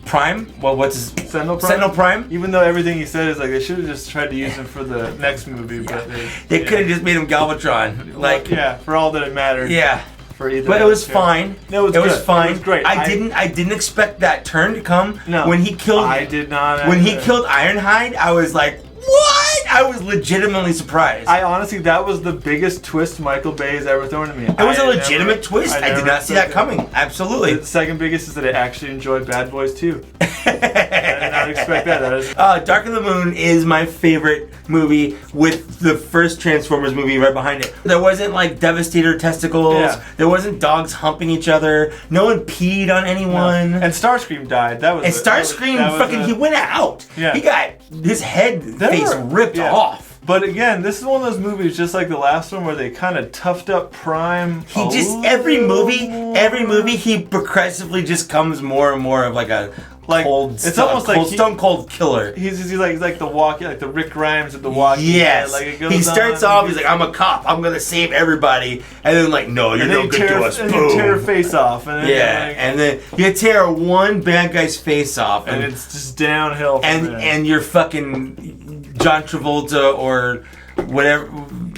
Prime. Well, what's his Sentinel Prime? Sentinel Prime. Even though everything he said is like they should have just tried to use him for the next movie, but they could have just made him Galvatron. Like for all that it mattered. Yeah. For either. But it was fine. No, it was fine. It was great. I didn't expect that turn to come. No. When he killed. I did not. When he killed Ironhide, I was like, what? I was legitimately surprised. I honestly, that was the biggest twist Michael Bay has ever thrown to me. It was a legitimate twist. I did not see that coming. Absolutely. The second biggest is that I actually enjoyed Bad Boys 2. I did not expect that. That is. Dark of the Moon is my favorite movie with the first Transformers movie right behind it. There wasn't like Devastator testicles. Yeah. There wasn't dogs humping each other. No one peed on anyone. No. And Starscream died. Starscream he went out. Yeah. He got his face ripped off. But again, this is one of those movies just like the last one where they kind of toughed up Prime. Every movie he progressively just comes more and more of like a cold, stone cold killer. He's like the walking, like the Rick Grimes of the walking. Yes. Like it goes he starts off, he's like, I'm a cop, I'm gonna save everybody, and then like, no, you're no good to us. And you tear her face off. And then and then you tear one bad guy's face off, and it's just downhill from there. And you're fucking John Travolta or whatever,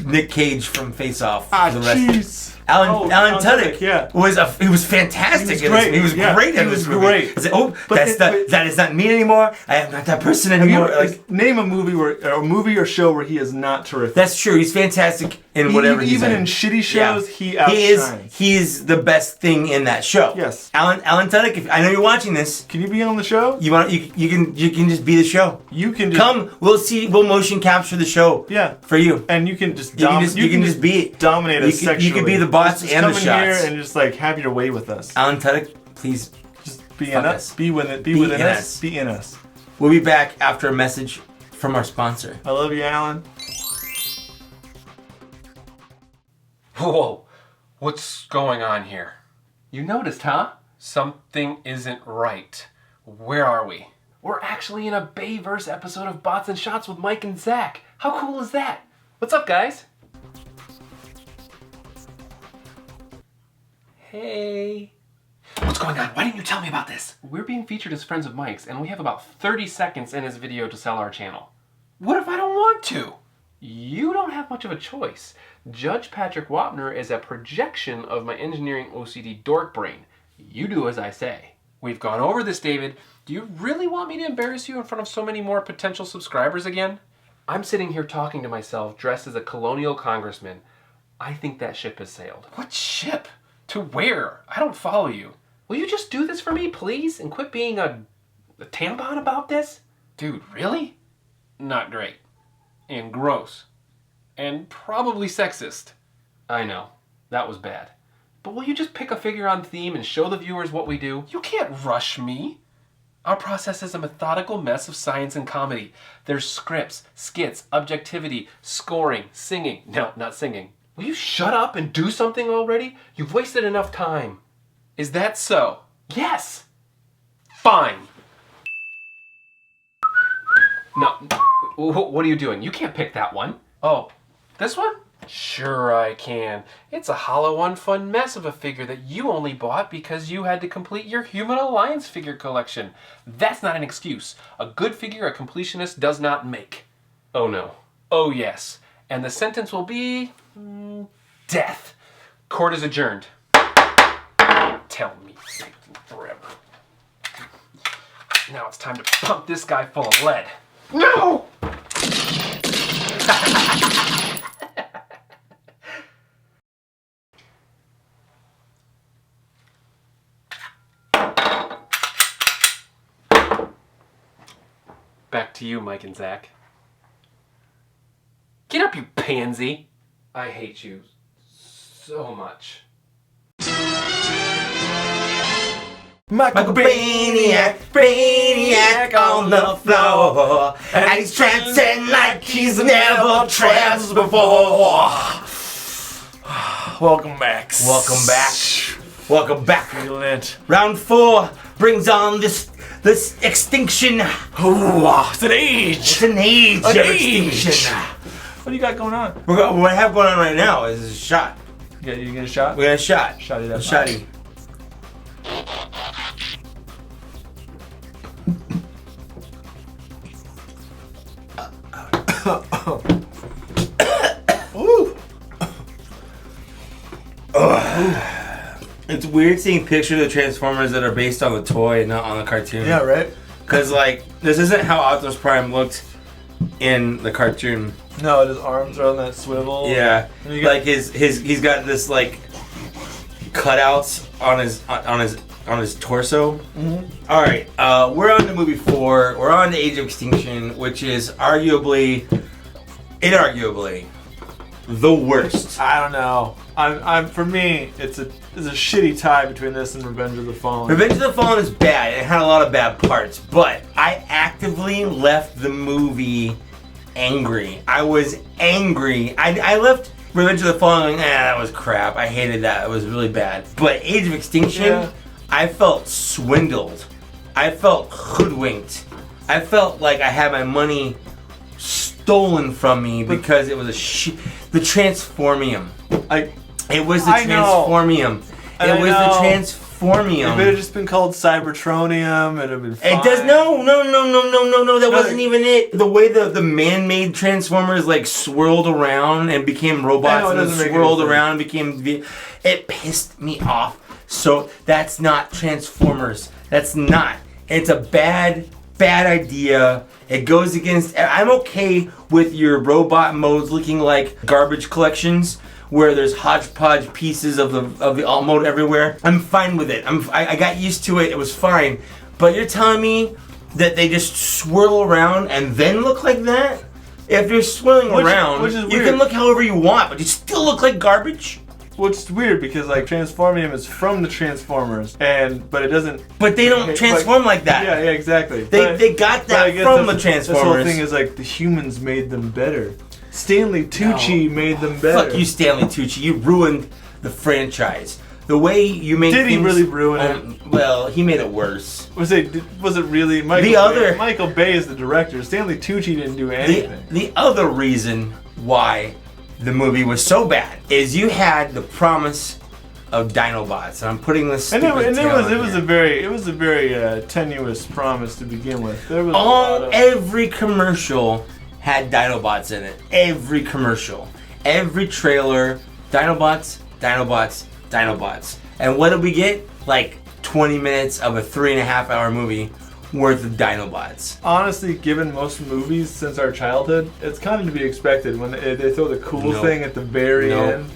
Nick Cage from Face Off. Jeez. Alan Tudyk was fantastic. He was great in this movie. I said, that is not me anymore. I am not that person anymore. Name a movie or show where he is not terrific. That's true. He's fantastic in whatever he's in. Even in shitty shows, he outshines. He is the best thing in that show. Yes. Alan Tudyk, if I know you're watching this. Can you be on the show? You can just be the show. You can just come. We'll motion capture the show. Yeah. For you. And you can just you can just be dominate us sexually. You can be the bots and the shots. Come in here and just like have your way with us. Alan Tudyk, please just be in us. Be within us. Be in us. We'll be back after a message from our sponsor. I love you, Alan. Whoa, what's going on here? You noticed, huh? Something isn't right. Where are we? We're actually in a Bayverse episode of Bots and Shots with Mike and Zach. How cool is that? What's up, guys? Hey. What's going on? Why didn't you tell me about this? We're being featured as friends of Mike's, and we have about 30 seconds in his video to sell our channel. What if I don't want to? You don't have much of a choice. Judge Patrick Wapner is a projection of my engineering OCD dork brain. You do as I say. We've gone over this, David. Do you really want me to embarrass you in front of so many more potential subscribers again? I'm sitting here talking to myself dressed as a colonial congressman. I think that ship has sailed. What ship? To where? I don't follow you. Will you just do this for me, please? And quit being a tampon about this? Dude, really? Not great. And gross. And probably sexist. I know. That was bad. But will you just pick a figure on theme and show the viewers what we do? You can't rush me. Our process is a methodical mess of science and comedy. There's scripts, skits, objectivity, scoring, singing. No, not singing. Will you shut up and do something already? You've wasted enough time. Is that so? Yes. Fine. No, what are you doing? You can't pick that one. Oh, this one? Sure I can. It's a hollow, unfun mess of a figure that you only bought because you had to complete your Human Alliance figure collection. That's not an excuse. A good figure a completionist does not make. Oh no. Oh yes. And the sentence will be... death. Court is adjourned. Tell me forever. Now it's time to pump this guy full of lead. No! Back to you, Mike and Zach. Get up, you pansy. I hate you so much. Michael Brainiac on the floor, and he's trancing like he's never tranced before. Welcome back. Welcome back. Welcome back. Feeling it. Round 4 brings on this extinction. Ooh, it's an age. It's an age An of age. extinction. What do you got going on? What I have going on right now is a shot. You get a shot? We got a shot. Shotty that Shotty. Ooh. It's weird seeing pictures of Transformers that are based on the toy and not on the cartoon. Yeah, right? Because, like, this isn't how Optimus Prime looked in the cartoon. No, his arms are on that swivel. Yeah. And you got- Like, he's got this, like, cutouts on his torso. Mhm. All right, we're on to movie 4. We're on to Age of Extinction, which is inarguably, the worst. I don't know. I'm for me, it's a shitty tie between this and Revenge of the Fallen. Revenge of the Fallen is bad. It had a lot of bad parts, but I actively left the movie angry. I was angry. I left Revenge of the Fallen going, that was crap. I hated that. It was really bad. But Age of Extinction, Yeah. I felt swindled. I felt hoodwinked. I felt like I had my money stolen from me because it was the Transformium. It was the I know. Transformium. I It was know. the Transformium. If it had just been called Cybertronium, it'd have been fine. It does no. That wasn't even it. The way the man-made Transformers like swirled around and became robots, I know, it and doesn't then make swirled any sense. around and became. It pissed me off. So that's not Transformers. That's not. It's a bad idea. It goes against. I'm okay with your robot modes looking like garbage collections, where there's hodgepodge pieces of the alt mode everywhere. I'm fine with it. I got used to it. It was fine. But you're telling me that they just swirl around and then look like that? If you're swirling around, which is you weird. can look however you want, but you still look like garbage. Which is weird because like Transformium is from the Transformers, but it doesn't. But they don't transform like that. Yeah, exactly. They got But I that guess from the This whole Transformers. thing is like the humans made them better. Stanley Tucci made them better. Fuck you, Stanley Tucci. You ruined the franchise. The way you made Did he things, really ruin it? Well, he made it worse. Was it really Michael? Michael Bay is the director. Stanley Tucci didn't do anything. The other reason why the movie was so bad is you had the promise of Dinobots, and I'm putting this. And It was a very tenuous promise to begin with. There was every commercial had Dinobots in it. Every commercial, every trailer, Dinobots, Dinobots, Dinobots. And what did we get? Like 20 minutes of a 3.5-hour movie worth of Dinobots. Honestly, given most movies since our childhood, it's kind of to be expected when they throw the cool thing at the very end.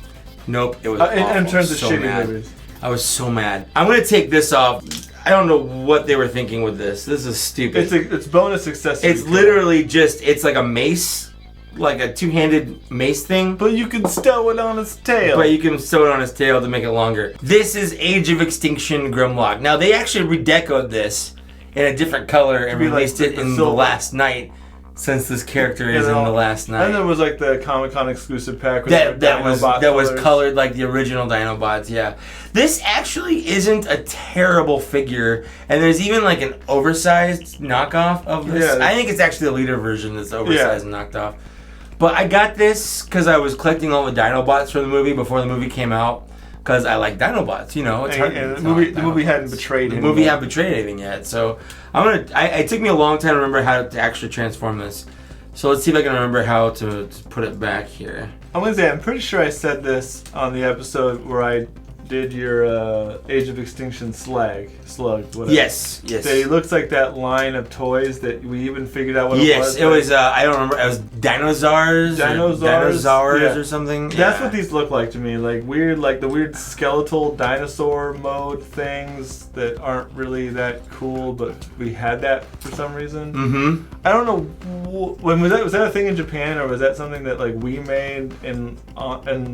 Nope, it was in terms of so shitty mad. movies. I was so mad. I'm gonna take this off. I don't know what they were thinking with this. This is stupid. It's bonus accessory. It's literally just, it's like a mace, like a two-handed mace thing. But you can stow it on his tail. But you can sew it on his tail to make it longer. This is Age of Extinction Grimlock. Now, they actually redecoed this in a different color and released it in the last night, since this character is in the last night. And there was like the Comic-Con exclusive pack with that was colored like the original Dinobots, yeah. This actually isn't a terrible figure, and there's even like an oversized knockoff of this. Yeah, I think it's actually the leader version that's oversized and knocked off. But I got this because I was collecting all the Dinobots from the movie before the movie came out. Because I like Dinobots, you know. It's hard. And the movie hadn't betrayed him. The movie hadn't betrayed anything yet, so it took me a long time to remember how to actually transform this. So let's see if I can remember how to put it back here. I'm gonna say I'm pretty sure I said this on the episode where I did your Age of Extinction slug, whatever. Yes. That he looks like that line of toys that we even figured out what it was. Yes, it was. I don't remember. It was dinosaurs or something. That's what these look like to me. Like weird, like the weird skeletal dinosaur mode things that aren't really that cool, but we had that for some reason. Mm-hmm. I don't know when was that a thing in Japan, or was that something that like we made and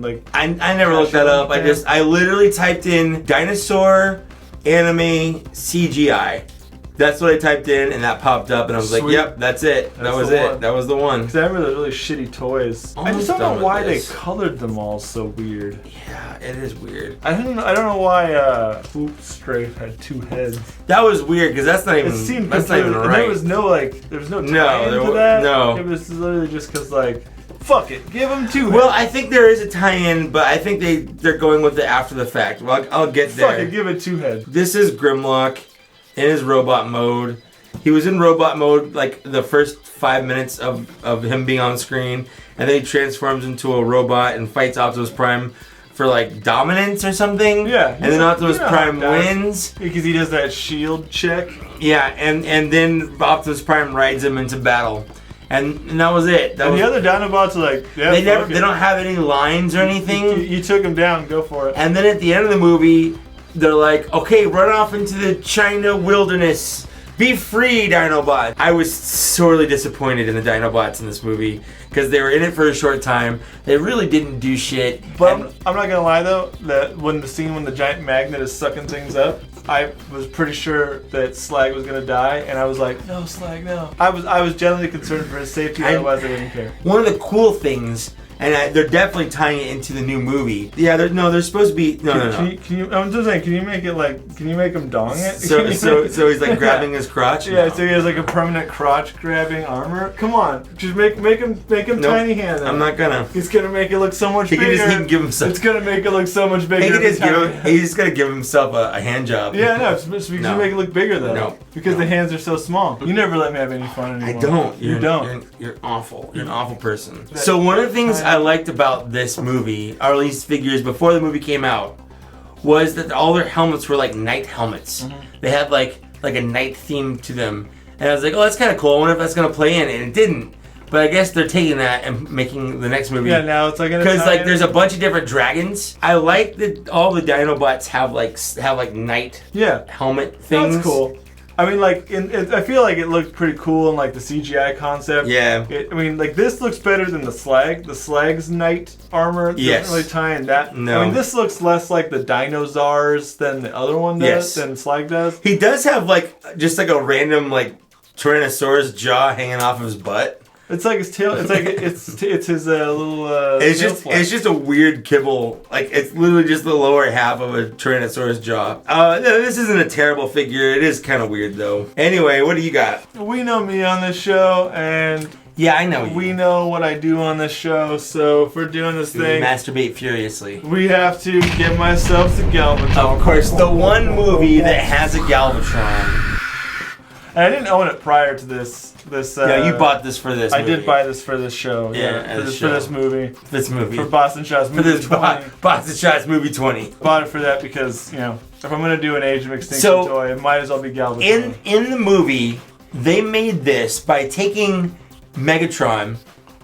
like I never looked that up. I literally typed in dinosaur anime CGI. That's what I typed in, and that popped up, and I was like, "Yep, that's it. That was it. That was the one." Because I remember the really shitty toys. I just don't know why they colored them all so weird. Yeah, it is weird. I don't know why Swoop Strafe had 2 heads. That was weird because that's not even. It seemed that's not even right. There was no tie into that. No. It was literally just because like. Fuck it, give them 2 heads. Well, I think there is a tie-in, but I think they're going with it after the fact. Well, I'll get there. Fuck it, give it 2 heads. This is Grimlock in his robot mode. He was in robot mode like the first 5 minutes of him being on screen, and then he transforms into a robot and fights Optimus Prime for like dominance or something. Yeah. And then Optimus Prime wins. Because he does that shield check. Yeah, and then Optimus Prime rides him into battle. And that was it. The other Dinobots are like, yeah, they don't have any lines or anything. You took them down, go for it. And then at the end of the movie, they're like, okay, run off into the China wilderness. Be free, Dinobot. I was sorely disappointed in the Dinobots in this movie because they were in it for a short time. They really didn't do shit. But I'm not gonna lie though, that when the giant magnet is sucking things up, I was pretty sure that Slag was gonna die, and I was like, no, Slag, no. I was genuinely concerned for his safety, otherwise I wouldn't care. One of the cool things, and they're definitely tying it into the new movie. Yeah, they're supposed to be. No. I'm just saying, can you make him dong it? So he's like grabbing his crotch. Yeah, so he has like a permanent crotch grabbing armor. Come on, just make him tiny hand. I'm not gonna. He's gonna make it look so much bigger. He can give himself. It's gonna make it look so much bigger. He's just gonna give himself a hand job. Yeah, no, it's because you make it look bigger though. No, because the hands are so small. You never let me have any fun anymore. I don't. You don't. You're awful. You're an awful person. So one of the things I liked about this movie, or at least figures before the movie came out, was that all their helmets were like night helmets. Mm-hmm. They had like a night theme to them, and I was like, oh, that's kind of cool. I wonder if that's gonna play in, and it didn't. But I guess they're taking that and making the next movie. Yeah, now it's like because like there's a bunch of different dragons. I like that all the Dinobots have like night helmet things. That's cool. I mean, like, I feel like it looked pretty cool in like the CGI concept. Yeah. I mean, like this looks better than the Slag. The Slag's night armor doesn't really tie in that. No. I mean, this looks less like the dinosaurs than the other one does. Than Slag does. He does have like just like a random like Tyrannosaurus jaw hanging off of his butt. It's like his tail. It's like it's his little. It's just a weird kibble. Like it's literally just the lower half of a Tyrannosaurus jaw. This isn't a terrible figure. It is kind of weird though. Anyway, what do you got? We know me on this show, and Yeah, I know you. We know what I do on this show, so if we're doing this thing, Masturbate furiously. we have to get myself to Galvatron. Of course, the one movie that has a Galvatron. And I didn't own it prior to this. Yeah, you bought this for this movie. I did buy this for this show. Yeah, for this movie. This movie. For Boston Shots movie 20. Boston Shots movie 20. Bought it for that because, if I'm going to do an Age of Extinction toy, it might as well be Galvatron. In the movie, they made this by taking Megatron,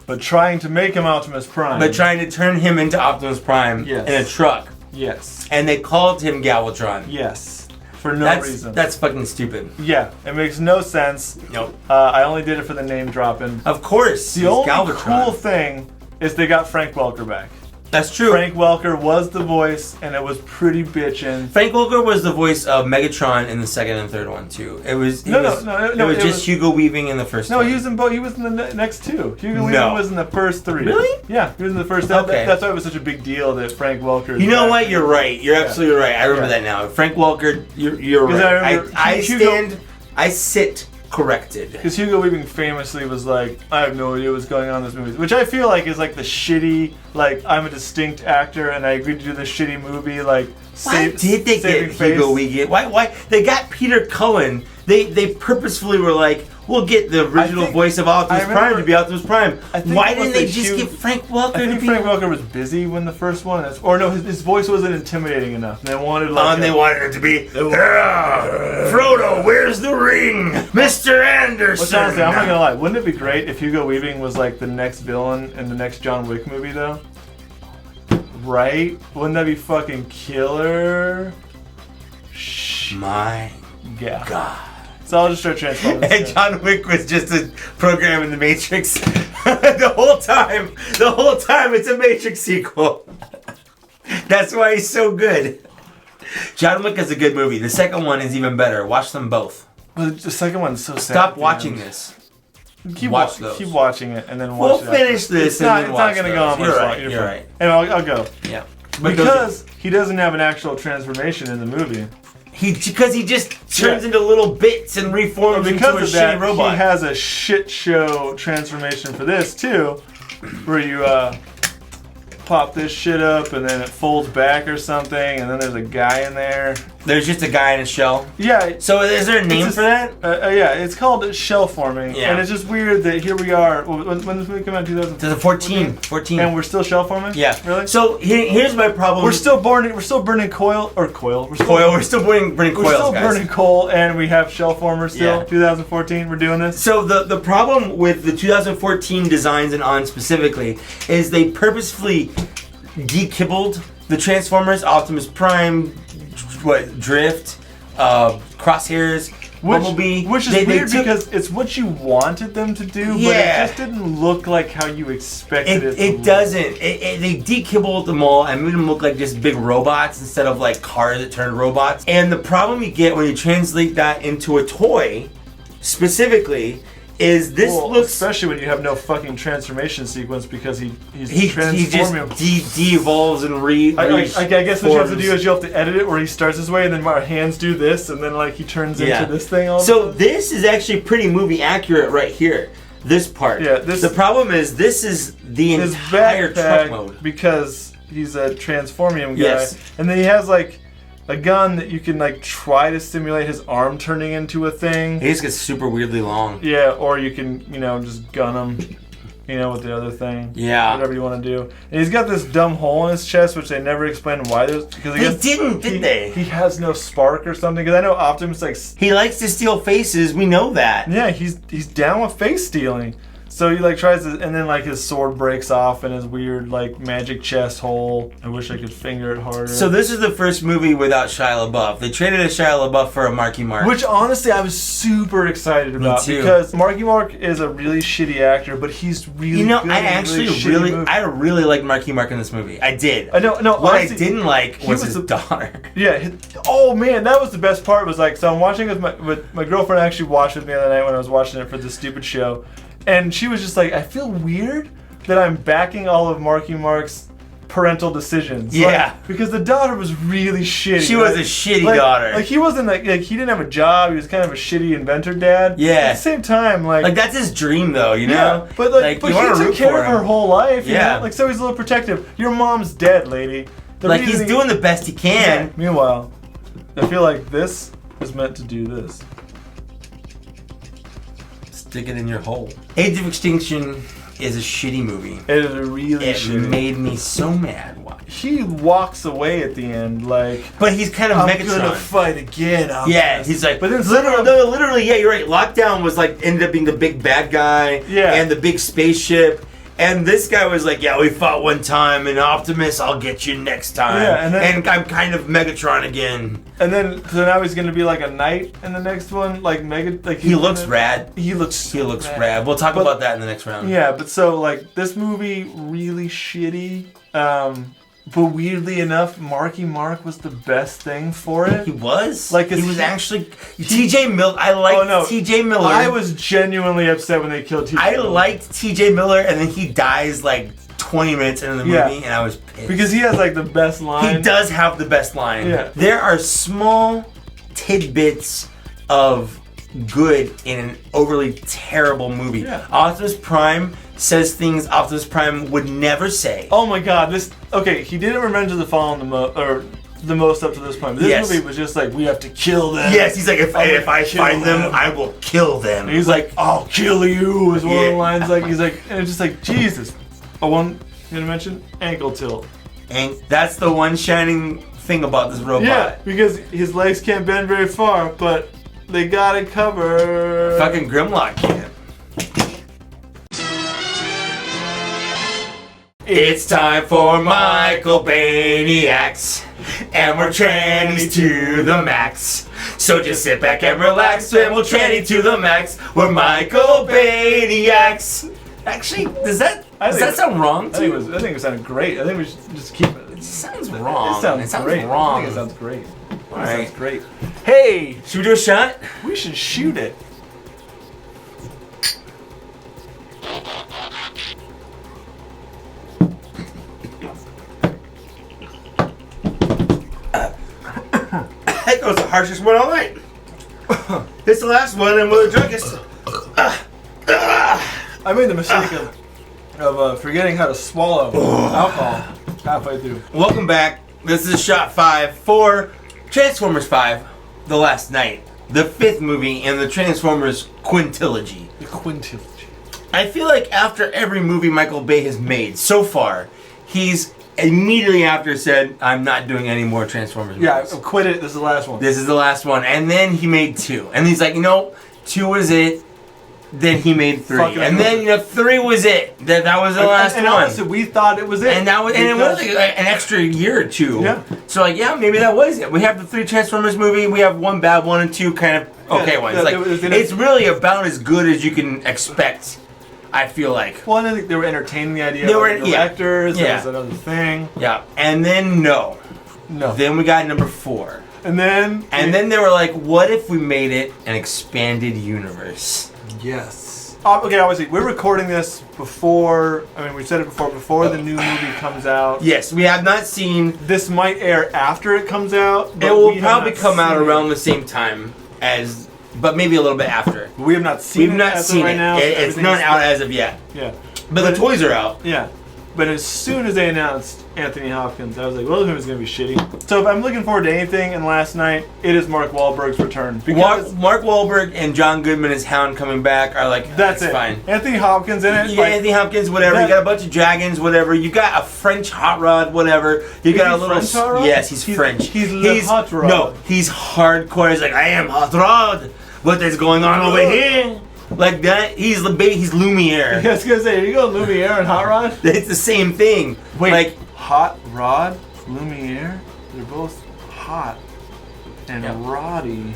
but trying to make him Optimus Prime. but trying to turn him into Optimus Prime Yes. in a truck. Yes. And they called him Galvatron. Yes. For no reason. That's fucking stupid. Yeah, it makes no sense. Nope. I only did it for the name dropping. Of course. The only Galvatron. cool thing is they got Frank Welker back. That's true. Frank Welker was the voice, and it was pretty bitchin'. Frank Welker was the voice of Megatron in the second and third one too. It was No, it was just Hugo Weaving in the first No, one. he was in both. He was in the next two. Hugo Weaving No. was in the first three. Really? Yeah, he was in the first. Okay. That's why it was such a big deal that Frank Welker. You know what? You're right. You're absolutely right. I remember that now. Frank Welker, you're 'Cause right. I remember I sit corrected. Because Hugo Weaving famously was like, I have no idea what's going on in this movie. Which I feel like is like the shitty, like, I'm a distinct actor and I agreed to do this shitty movie, like, Why did they get Hugo Weaving? Why? They got Peter Cullen. They purposefully were like, we'll get the original voice of Optimus Prime to be Optimus Prime. Why didn't they just get Frank Welker I think to be... Frank Welker was busy when the first one, or no, his voice wasn't intimidating enough. They wanted like... they wanted it to be, Frodo, where's the ring? Mr. Anderson! Which honestly, I'm not gonna lie, wouldn't it be great if Hugo Weaving was like the next villain in the next John Wick movie though? Right? Wouldn't that be fucking killer? My God. So I'll just start transforming. And John Wick was just a program in the Matrix. The whole time it's a Matrix sequel. That's why he's so good. John Wick is a good movie. The second one is even better. Watch them both. But the second one's so sad. Stop watching this. Keep those. watching it and then watch it. We'll finish this and then watch It's not gonna go on much longer. You're right. Anyway, I'll go. Yeah. Because he doesn't have an actual transformation in the movie. Because he just turns into little bits and reforms into a shitty robot. He has a shit show transformation for this too, where you pop this shit up and then it folds back or something, and then there's a guy in there. There's just a guy in a shell. Yeah. So is there a name for that? Yeah, it's called shell forming, yeah. And it's just weird that here we are. When this movie came out? 2014. 14. And we're still shell forming. Yeah. Really? So here's my problem. We're still burning coil. We're still burning coils, We're still guys. burning coal, and we have shell formers still. Yeah. 2014. We're doing this. So the problem with the 2014 designs and on specifically is they purposefully dekibbled the Transformers, Optimus Prime, Drift, Crosshairs, Bumblebee. Which is weird because it's what you wanted them to do, but it just didn't look like how you expected it to It look. doesn't. They dekibbled them all and made them look like just big robots instead of like cars that turned robots. And the problem you get when you translate that into a toy, specifically, is this looks... Especially when you have no fucking transformation sequence because he just de-evolves and I guess what you have to do is you have to edit it where he starts this way and then our hands do this and then like he turns into this thing all So this is actually pretty movie accurate right here. This part. Yeah, the problem is this is the entire truck mode. Because he's a Transformium guy. Yes. And then he has like a gun that you can like try to simulate his arm turning into a thing. He just gets super weirdly long. Yeah, or you can, just gun him, with the other thing. Yeah. Whatever you want to do. And he's got this dumb hole in his chest, which they never explained why there's... Did they? He has no spark or something, because I know Optimus, like... He likes to steal faces, we know that. Yeah, he's down with face stealing. So he like tries to, and then like his sword breaks off in his weird like magic chest hole. I wish I could finger it harder. So this is the first movie without Shia LaBeouf. They traded a Shia LaBeouf for a Marky Mark. Which honestly I was super excited about because Marky Mark is a really shitty actor, but he's really good. I actually really liked Marky Mark in this movie. I did. I know. What honestly, I didn't like was his daughter. Yeah. Oh man, that was the best part. Was like, so I'm watching with my girlfriend. Actually watched with me the other night when I was watching it for this stupid show. And she was just like, I feel weird that I'm backing all of Marky Mark's parental decisions. Yeah. Like, because the daughter was really shitty. She was a shitty like, daughter. Like he wasn't like he didn't have a job. He was kind of a shitty inventor dad. Yeah. At the same time, like that's his dream, though. You know. Yeah, but like, but you wanna he took root care for of him. her whole life. You Yeah. know? Like so he's a little protective. Your mom's dead, lady. Like he's doing the best he can. Yeah. Meanwhile, I feel like this is meant to do this. Stick it in your hole. Age of Extinction is a shitty movie. It is really It shitty. made me so mad. He walks away at the end like, But he's kind of I'm Megatron. gonna fight again. Yeah, he's like, but then literally, yeah, you're right. Lockdown was like ended up being the big bad guy, Yeah. and the big spaceship, and this guy was like, yeah, we fought one time, and Optimus, I'll get you next time. Yeah, and then- I'm kind of Megatron again. And then so now he's gonna be like a knight in the next one, like He looks rad. He looks rad. We'll talk But- about that in the next round. Yeah, but so like this movie really shitty. But weirdly enough, Marky Mark was the best thing for it. He was Like, he is was he- actually T.J. Miller. I liked T.J. Miller. I was genuinely upset when they killed T.J. I Miller. liked T.J. Miller, and then he dies like 20 minutes into the movie, Yeah. and I was pissed. Because he has like the best line. He does have the best line. Yeah. There are small tidbits of good in an overly terrible movie. Yeah. Optimus Prime says things Optimus Prime would never say. Oh my god, he didn't Revenge of the Fallen the most up to this point. But this Yes. movie was just like, we have to kill them. Yes, he's like, if I kill find them, them. I will kill them. And he's like, I'll kill you is one of Yeah. the lines. Like he's like, and it's just like, Jesus. Oh, one you gonna mention ankle tilt. And that's the one shining thing about this robot. Yeah, because his legs can't bend very far, but they got it covered. Fucking Grimlock can. It's time for Michael Baniacs, and we're trannies to the max. So just sit back and relax, and we'll tranny to the max. We're Michael Baniacs. Actually, does that sound wrong I to you? think it sounded great. I think we should just keep it. It sounds wrong. It sounds great. wrong. I think it sounds great. All It right. sounds great. Hey, Should we do a shot? we should shoot it. That goes the harshest one all night. It's the last one, and we're the drunkest. I made the mistake of forgetting how to swallow alcohol halfway through. Welcome back. This is shot 5 for Transformers 5, The Last Night, the 5th movie in the Transformers quintilogy. The quintilogy. I feel like after every movie Michael Bay has made so far, he's immediately after said, I'm not doing any more Transformers movies. Yeah, I quit it. This is the last one. This is the last one. And then he made 2. And he's like, 2 was it. Then he made 3. Fucking And then 3 was it. That was the last and one. honestly, we thought it was it. And that was, and it was like an extra year or 2. Yeah. So maybe that was it. We have the 3 Transformers movie. We have 1 bad one and 2 kind of okay ones. yeah, Like it was it's really about as good as you can expect. I feel like. Well, I think they were entertaining the idea They of were- the directors. yeah. That was another thing. Yeah. And then no. Then we got number 4. And then They were like, what if we made it an expanded universe? yes. Okay, obviously, we're recording this before. I mean, we said it before the new movie comes out. Yes, we have not seen. This might air after it comes out. But It will we have probably not come out seen around the same time as, but maybe a little bit after. it. We have not seen We've it not as of seen right it. now. It's not out as of yet. Yeah. But the toys are out. Yeah. But as soon as they announced Anthony Hopkins, I was like, well, this movie's going to be shitty. So if I'm looking forward to anything in Last Night, it is Mark Wahlberg's return. Because Mark Wahlberg and John Goodman as Hound coming back are like, that's it. fine. Anthony Hopkins in it. Yeah, like, Anthony Hopkins, whatever. You got a bunch of dragons, whatever. You got a French hot rod, whatever. You got he a little. French hot rod? Yes, he's French. He's hot rod. No, he's hardcore. He's like, I am hot rod. What is going on over here? Like that. He's the baby. He's Lumiere. I was going to say, are you going Lumiere and Hot Rod? It's the same thing. Wait, like Hot Rod, Lumiere, they're both hot and roddy.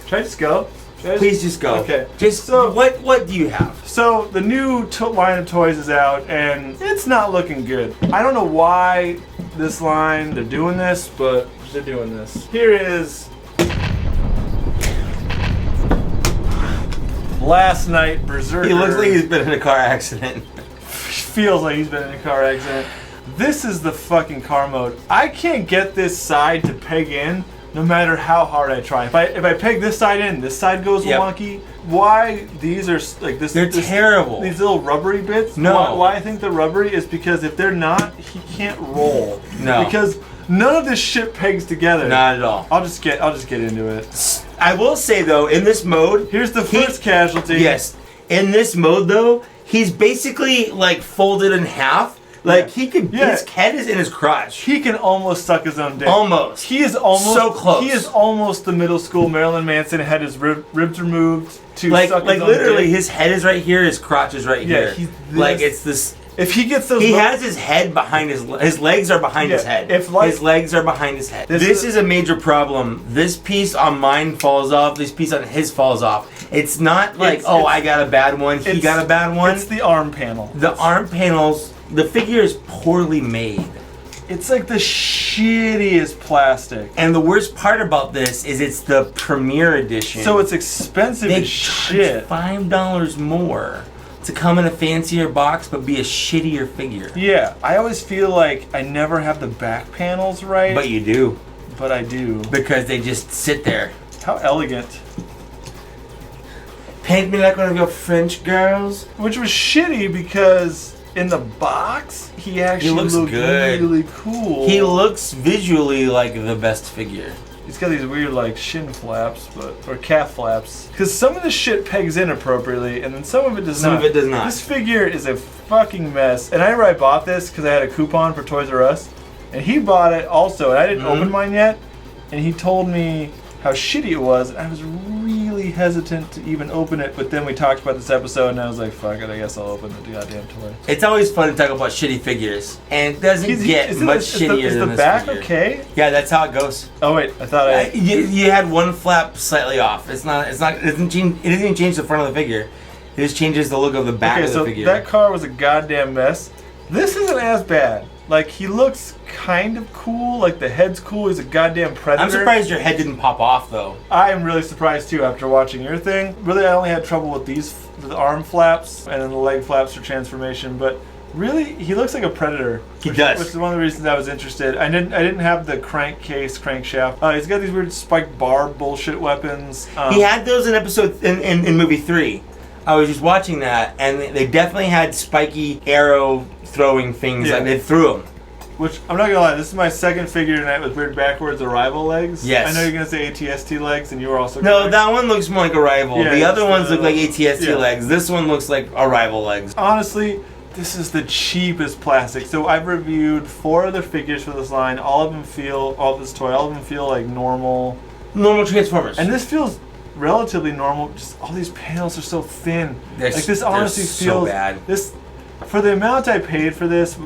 Should I just go? Please just go. Okay. Just So- what do you have? So the new line of toys is out, and it's not looking good. I don't know why this line they're doing this, but they're doing this. Here is Last Night Berserker. He looks like he's been in a car accident. feels like he's been in a car accident. This is the fucking car mode. I can't get this side to peg in no matter how hard I try. If I peg this side in, this side goes wonky. Why these are like this? They're terrible. These little rubbery bits. No. Why I think they're rubbery is because if they're not, he can't roll. No. Because none of this shit pegs together. Not at all. I'll just get into it. I will say though, in this mode, Here's the first casualty. Yes. In this mode though, he's basically like folded in half. Like he could, his head is in his crotch. He can almost suck his own dick. Almost. He is almost so close. He is almost the middle school Marilyn Manson had his ribs removed to suck his own literally dick. his head is right here, his crotch is right here. He's like it's this. If he gets those, he has his head behind his legs are behind his head. His legs are behind his head. This is a major problem. This piece on mine falls off. This piece on his falls off. It's not like I got a bad one. He got a bad one. It's the arm panel. The arm panels. The figure is poorly made. It's like the shittiest plastic. And the worst part about this is it's the premiere edition. So it's expensive as shit. $5 more to come in a fancier box but be a shittier figure. Yeah, I always feel like I never have the back panels right. But you do. But I do. Because they just sit there. How elegant. Paint me like one of your French girls. Which was shitty because in the box, he actually looks looked good. really cool. He looks visually like the best figure. He's got these weird like shin flaps, or calf flaps. Because some of the shit pegs in appropriately, and then some of it does not. Some of it does not. This figure is a fucking mess. And I remember I bought this because I had a coupon for Toys R Us, and he bought it also, and I didn't open mine yet. And he told me how shitty it was, and I was really hesitant to even open it. But then we talked about this episode, and I was like, "Fuck it, I guess I'll open the goddamn toy." It's always fun to talk about shitty figures, and it doesn't get much shittier than this back figure. Okay? Yeah, that's how it goes. Oh wait, I thought you had one flap slightly off. It doesn't even change the front of the figure. It just changes the look of the back of the figure. That car was a goddamn mess. This isn't as bad. Like, he looks kind of cool. Like, the head's cool. He's a goddamn predator. I'm surprised your head didn't pop off, though. I am really surprised, too, after watching your thing. Really, I only had trouble with the arm flaps and then the leg flaps for transformation. But really, he looks like a predator. He does. Which is one of the reasons I was interested. I didn't have the crankshaft. He's got these weird spiked bar bullshit weapons. He had those in movie 3. I was just watching that, and they definitely had spiky arrow throwing things. Like they threw them. Which, I'm not gonna lie, this is my second figure tonight with weird backwards Arrival legs. Yes. I know you're gonna say ATST legs, and you were also No, that one looks more like Arrival. Yeah, the other ones look like ATST legs. This one looks like Arrival legs. Honestly, this is the cheapest plastic. So I've reviewed 4 other figures for this line. All of them feel like normal Transformers. And this feels relatively normal. Just all these panels are so thin. This honestly so feels bad. This, for the amount I paid for this.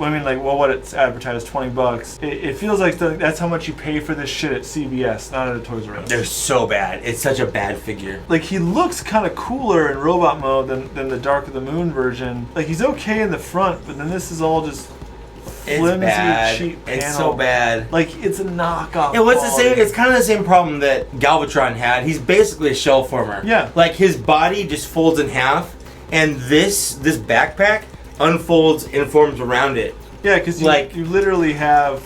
I mean, what it's advertised, $20. It feels like that's how much you pay for this shit at CVS, not at a Toys R Us. They're so bad. It's such a bad figure. Like, he looks kind of cooler in robot mode than the Dark of the Moon version. Like, he's okay in the front, but then this is all just flimsy, cheap panel. It's so bad. Like, it's a knockoff. Yeah, what's the same? It's kind of the same problem that Galvatron had. He's basically a shell former. Yeah. Like, his body just folds in half, and this backpack unfolds and forms around it. Yeah, because you literally have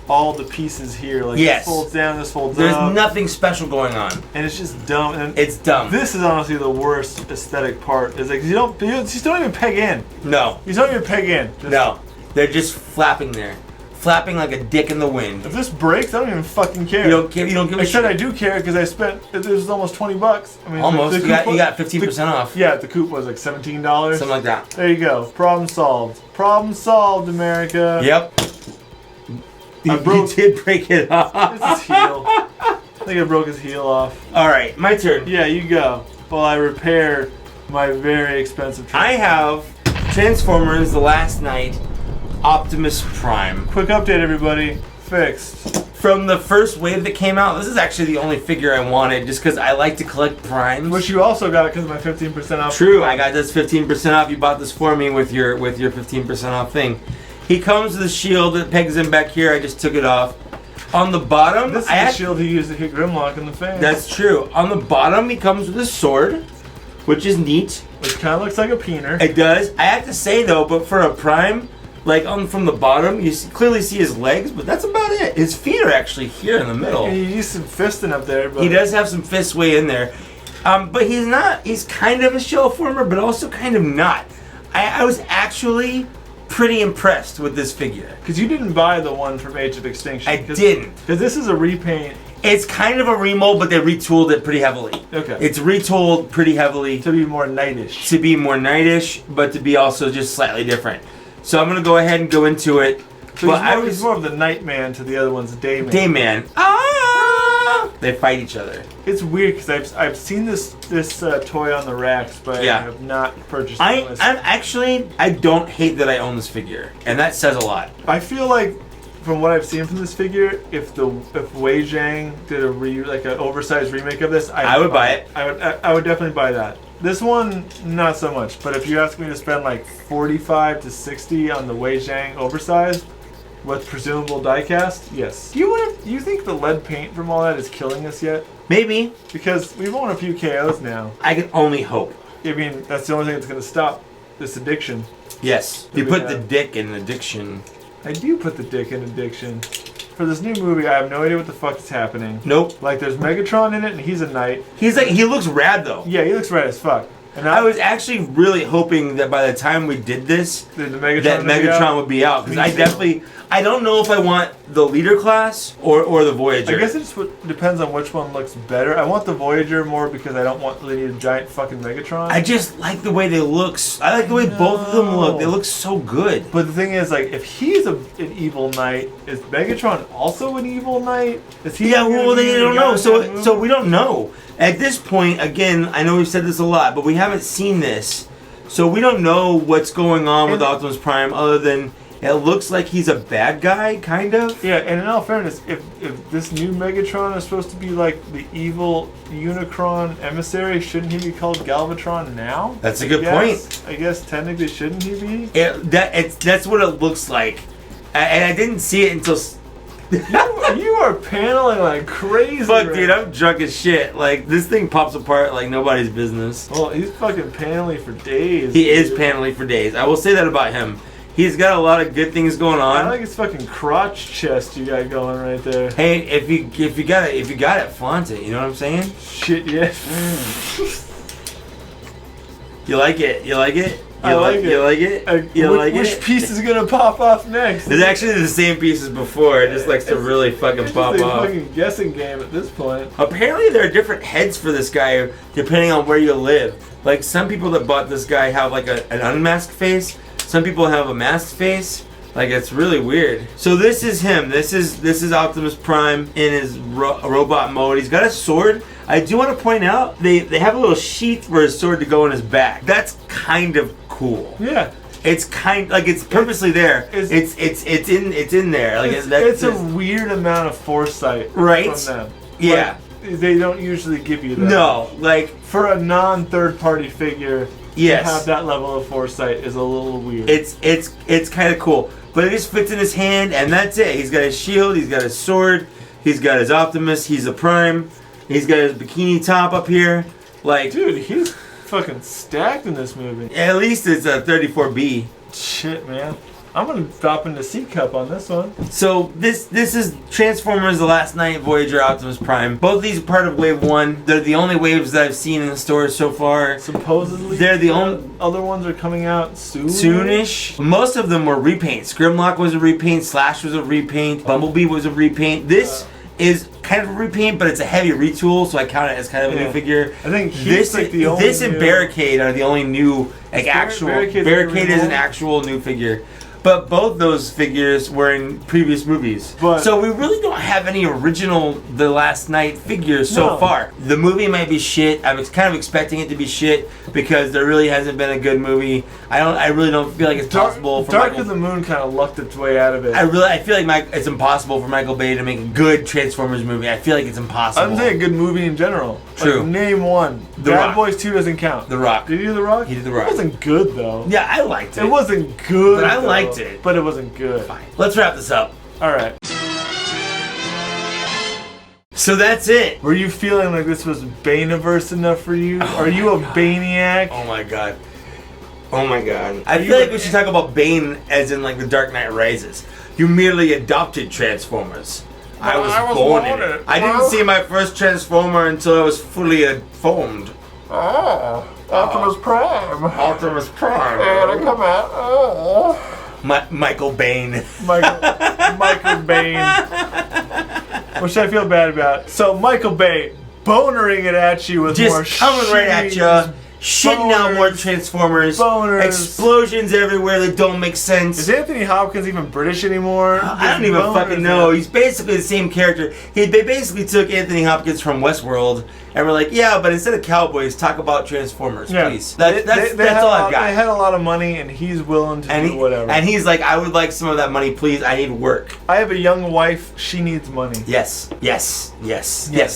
all the pieces here. Like, yes. This folds down, this folds up. There's nothing special going on. And it's just dumb. And it's dumb. This is honestly the worst aesthetic part. Is like, you don't even peg in. No. You don't even peg in. No. They're just flapping there. Flapping like a dick in the wind. If this breaks, I don't even fucking care. You don't care? You don't give a shit? Except I do care because I spent, it was almost $20. I mean, almost. You got 15% off. Yeah, the coupe was like $17. Something like that. There you go. Problem solved. Problem solved, America. Yep. You did break it off. It's his heel. I think I broke his heel off. Alright, my turn. Yeah, you go. While I repair my very expensive Transformers. I have Transformers The Last Night Optimus Prime. Quick update, everybody. Fixed. From the first wave that came out, this is actually the only figure I wanted just because I like to collect primes. Which you also got because of my 15% off. True, I got this 15% off. You bought this for me with your 15% off thing. He comes with a shield that pegs him back here. I just took it off. On the bottom, this is the shield he used to hit Grimlock in the face. That's true. On the bottom, he comes with a sword, which is neat. Which kind of looks like a peener. It does. I have to say though, but for a prime, Like from the bottom, you clearly see his legs, but that's about it. His feet are actually here in the middle. And you use some fisting up there, but He does have some fists way in there. But he's not, he's kind of a shell former, but also kind of not. I was actually pretty impressed with this figure. because you didn't buy the one from Age of Extinction. I didn't. Because this is a repaint. It's kind of a remold, but they retooled it pretty heavily. Okay. It's retooled pretty heavily To be more knightish. to be more knightish, but to be also just slightly different. So I'm going to go ahead and go into it. So But he's more of the Nightman to the other one's Dayman. Dayman. Ah! They fight each other. It's weird because I've seen this toy on the racks, but Yeah. I have not purchased I'm it. actually, I don't hate that I own this figure, and that says a lot. I feel like, from what I've seen from this figure, if Wei Zhang did an oversized remake of this, I would buy it. I would definitely buy that. This one, not so much. But if you ask me to spend like 45 to 60 on the Wei Zhang oversized with presumable diecast, yes. Do you think the lead paint from all that is killing us yet? Maybe. Because we've won a few KOs now. I can only hope. I mean, that's the only thing that's going to stop this addiction. Yes. You put the dick in addiction. I do put the dick in addiction. For this new movie, I have no idea what the fuck is happening. Nope. Like, there's Megatron in it, and he's a knight. He looks rad though. Yeah, he looks right as fuck. And I was actually really hoping that by the time we did this, the Megatron that Megatron would be out. Because I don't know if I want the leader class or the Voyager. I guess it just depends on which one looks better. I want the Voyager more because I don't want really a giant fucking Megatron. I just like the way they look. I like the way both of them look. They look so good. But the thing is, like, if he's an evil knight, is Megatron also an evil knight? Is he? Yeah, well, they don't know. So So we don't know. At this point, again, I know we've said this a lot, but we haven't seen this. So we don't know what's going on with Optimus Prime other than it looks like he's a bad guy, kind of. Yeah, and in all fairness, if this new Megatron is supposed to be like the evil Unicron emissary, shouldn't he be called Galvatron now? That's a good point. I guess technically shouldn't he be? That's what it looks like. And I didn't see it until... You are paneling like crazy. Fuck, dude, I'm drunk as shit. Like, this thing pops apart like nobody's business. Well, he's fucking paneling for days. He is paneling for days. I will say that about him. He's got a lot of good things going on. I like his fucking crotch chest you got going right there. Hey, if you got it, flaunt it. You know what I'm saying? Shit, yeah. You like it? You like it? I like it. You like it? Which piece is gonna pop off next? It's actually the same piece as before. It just likes to really fucking It's pop just a off. fucking guessing game at this point. Apparently, there are different heads for this guy depending on where you live. Like, some people that bought this guy have like an unmasked face. Some people have a masked face. Like, it's really weird. So this is him. This is Optimus Prime in his robot mode. He's got a sword. I do want to point out they have a little sheath for his sword to go in his back. That's kind of cool. Yeah. It's it's purposely there. It's in there. Like it's a weird amount of foresight right from them. Yeah. Like, they don't usually give you that. No, like for a non-third party figure, yes, to have that level of foresight is a little weird. It's kind of cool, but it just fits in his hand, and that's it. He's got his shield, he's got his sword, he's got his Optimus, he's a Prime, he's got his bikini top up here. Like, dude, he's fucking stacked in this movie. At least it's a 34B. Shit, man. I'm gonna drop into C cup on this one. So this is Transformers: The Last Knight, Voyager, Optimus Prime. Both these are part of Wave 1. They're the only waves that I've seen in the stores so far. Supposedly, they're the only other ones are coming out soon. Soonish. Most of them were repaints. Grimlock was a repaint. Slash was a repaint. Bumblebee was a repaint. This is kind of a repaint, but it's a heavy retool, so I count it as kind of a new figure. I think this like the only this and Barricade are the only new actual. Barricade is an actual new figure. But both those figures were in previous movies. So we really don't have any original The Last Knight figures so far. The movie might be shit. I'm kind of expecting it to be shit because there really hasn't been a good movie. I really don't feel like it's possible for Dark of the Moon kind of lucked its way out of it. I feel like it's impossible for Michael Bay to make a good Transformers movie. I feel like it's impossible. I'm saying a good movie in general. True. Like, name one. The Bad Rock. Boys 2 doesn't count. The Rock. Did he do The Rock? He did The Rock. It wasn't good though. Yeah, I liked it. It wasn't good. But I liked it. But it wasn't good. Fine. Let's wrap this up. All right. So that's it. Were you feeling like this was Baneverse enough for you? Are you a Baniac? Oh my god. Oh my god. I feel like we should talk about Bane as in like the Dark Knight Rises. You merely adopted Transformers. I was born in it. I didn't see my first Transformer until I was fully formed. Oh, Optimus Prime. Optimus Prime. And I come out. Oh. Michael Bane. Michael Bane. Which I feel bad about. So Michael Bay bonering it at you with just more coming right at you. Shitting out more Transformers, explosions everywhere that don't make sense. Is Anthony Hopkins even British anymore? I don't even fucking know. He's basically the same character. They basically took Anthony Hopkins from Westworld and were like, yeah, but instead of cowboys, talk about Transformers, please. That's all I've got. They had a lot of money, and he's willing to do whatever. And he's like, I would like some of that money, please. I need work. I have a young wife. She needs money. Yes.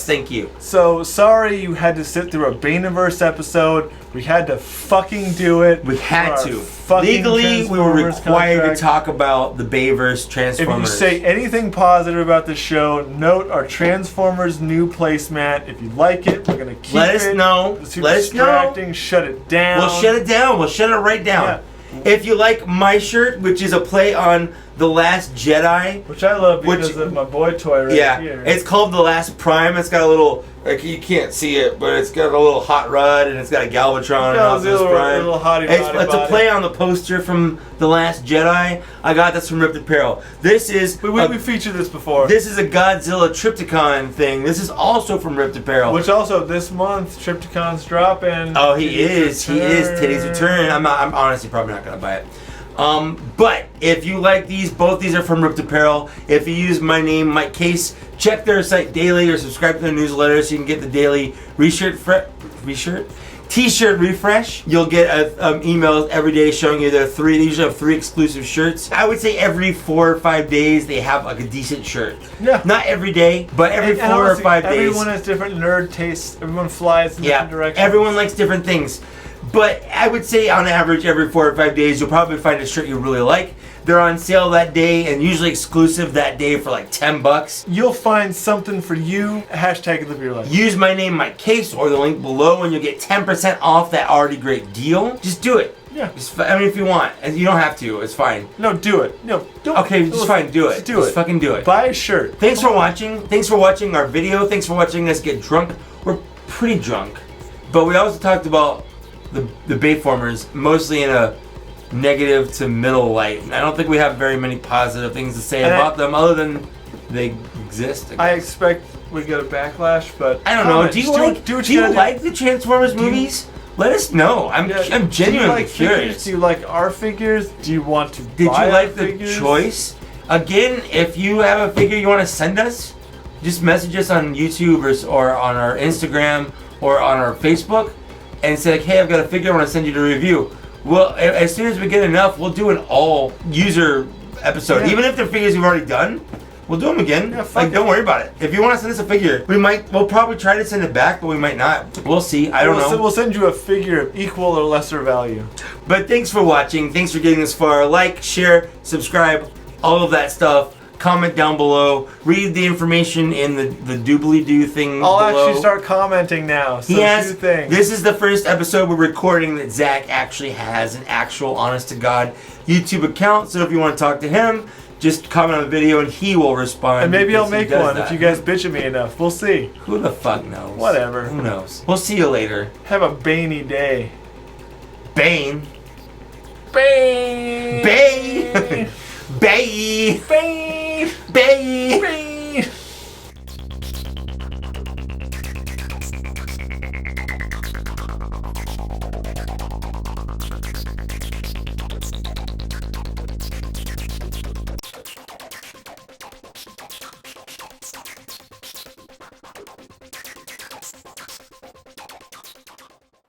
Thank you. So sorry you had to sit through a Baneverse episode. We had to fucking do it. We had to. Legally, we were required to talk about the Bayverse Transformers. If you say anything positive about the show, note our Transformers new placemat. If you like it, we're gonna keep it. Let us know. It's super distracting. Shut it down. We'll shut it down. We'll shut it right down. Yeah. If you like my shirt, which is a play on The Last Jedi, which I love because of my boy toy right here. It's called The Last Prime. It's got a little, like, you can't see it, but it's got a little hot rod and it's got a Galvatron and Optimus Prime. It's a play on the poster from The Last Jedi. I got this from Ripped Apparel. This is we featured this before. This is a Godzilla Triptychon thing. This is also from Ripped Apparel. Which also this month Triptychon's dropping. Oh, he is. Titty's Return. I'm honestly probably not gonna buy it. But if you like these, both these are from Ripped Apparel. If you use my name, Mike Case, check their site daily or subscribe to their newsletter so you can get the daily t-shirt refresh. You'll get emails every day showing you their three. They usually have 3 exclusive shirts. I would say every 4 or 5 days they have like a decent shirt. Yeah. Not every day, but every 4 or 5 days. Everyone has different nerd tastes. Everyone flies in different directions. Everyone likes different things. But I would say on average every 4 or 5 days you'll probably find a shirt you really like. They're on sale that day and usually exclusive that day for like $10. You'll find something for you. Hashtag live your life. Use my name, Mike Case, or the link below and you'll get 10% off that already great deal. Just do it. Yeah. If you want. And you don't have to. It's fine. No, do it. No, don't. Okay, just fine. Do it. Just fucking do it. Buy a shirt. Thanks for watching. Thanks for watching our video. Thanks for watching us get drunk. We're pretty drunk. But we also talked about the Bayformers, mostly in a negative to middle light. I don't think we have very many positive things to say about them other than they exist. I expect we get a backlash, but I don't know. Do you like the Transformers movies? Let us know. I'm genuinely curious. Do you like our figures? Do you want to Did you like the choice? Again, if you have a figure you want to send us, just message us on YouTube or on our Instagram or on our Facebook and say like, hey, I've got a figure I want to send you to review. Well, as soon as we get enough, we'll do an all user episode. Even if they're figures we've already done, we'll do them again. Yeah, don't worry about it. If you want to send us a figure, we'll probably try to send it back, but we might not. We'll see. I don't know. We'll send you a figure of equal or lesser value. But thanks for watching. Thanks for getting this far. Like, share, subscribe, all of that stuff. Comment down below. Read the information in the doobly-doo thing below. I'll actually start commenting now. So this is the first episode we're recording that Zach actually has an actual honest-to-God YouTube account. So if you want to talk to him, just comment on the video and he will respond. And maybe I'll make one if you guys bitch at me enough. We'll see. Who the fuck knows? Whatever. Who knows? We'll see you later. Have a Baney day. Bane. Bane. Bay. Bay. Bane. Bay. Bane.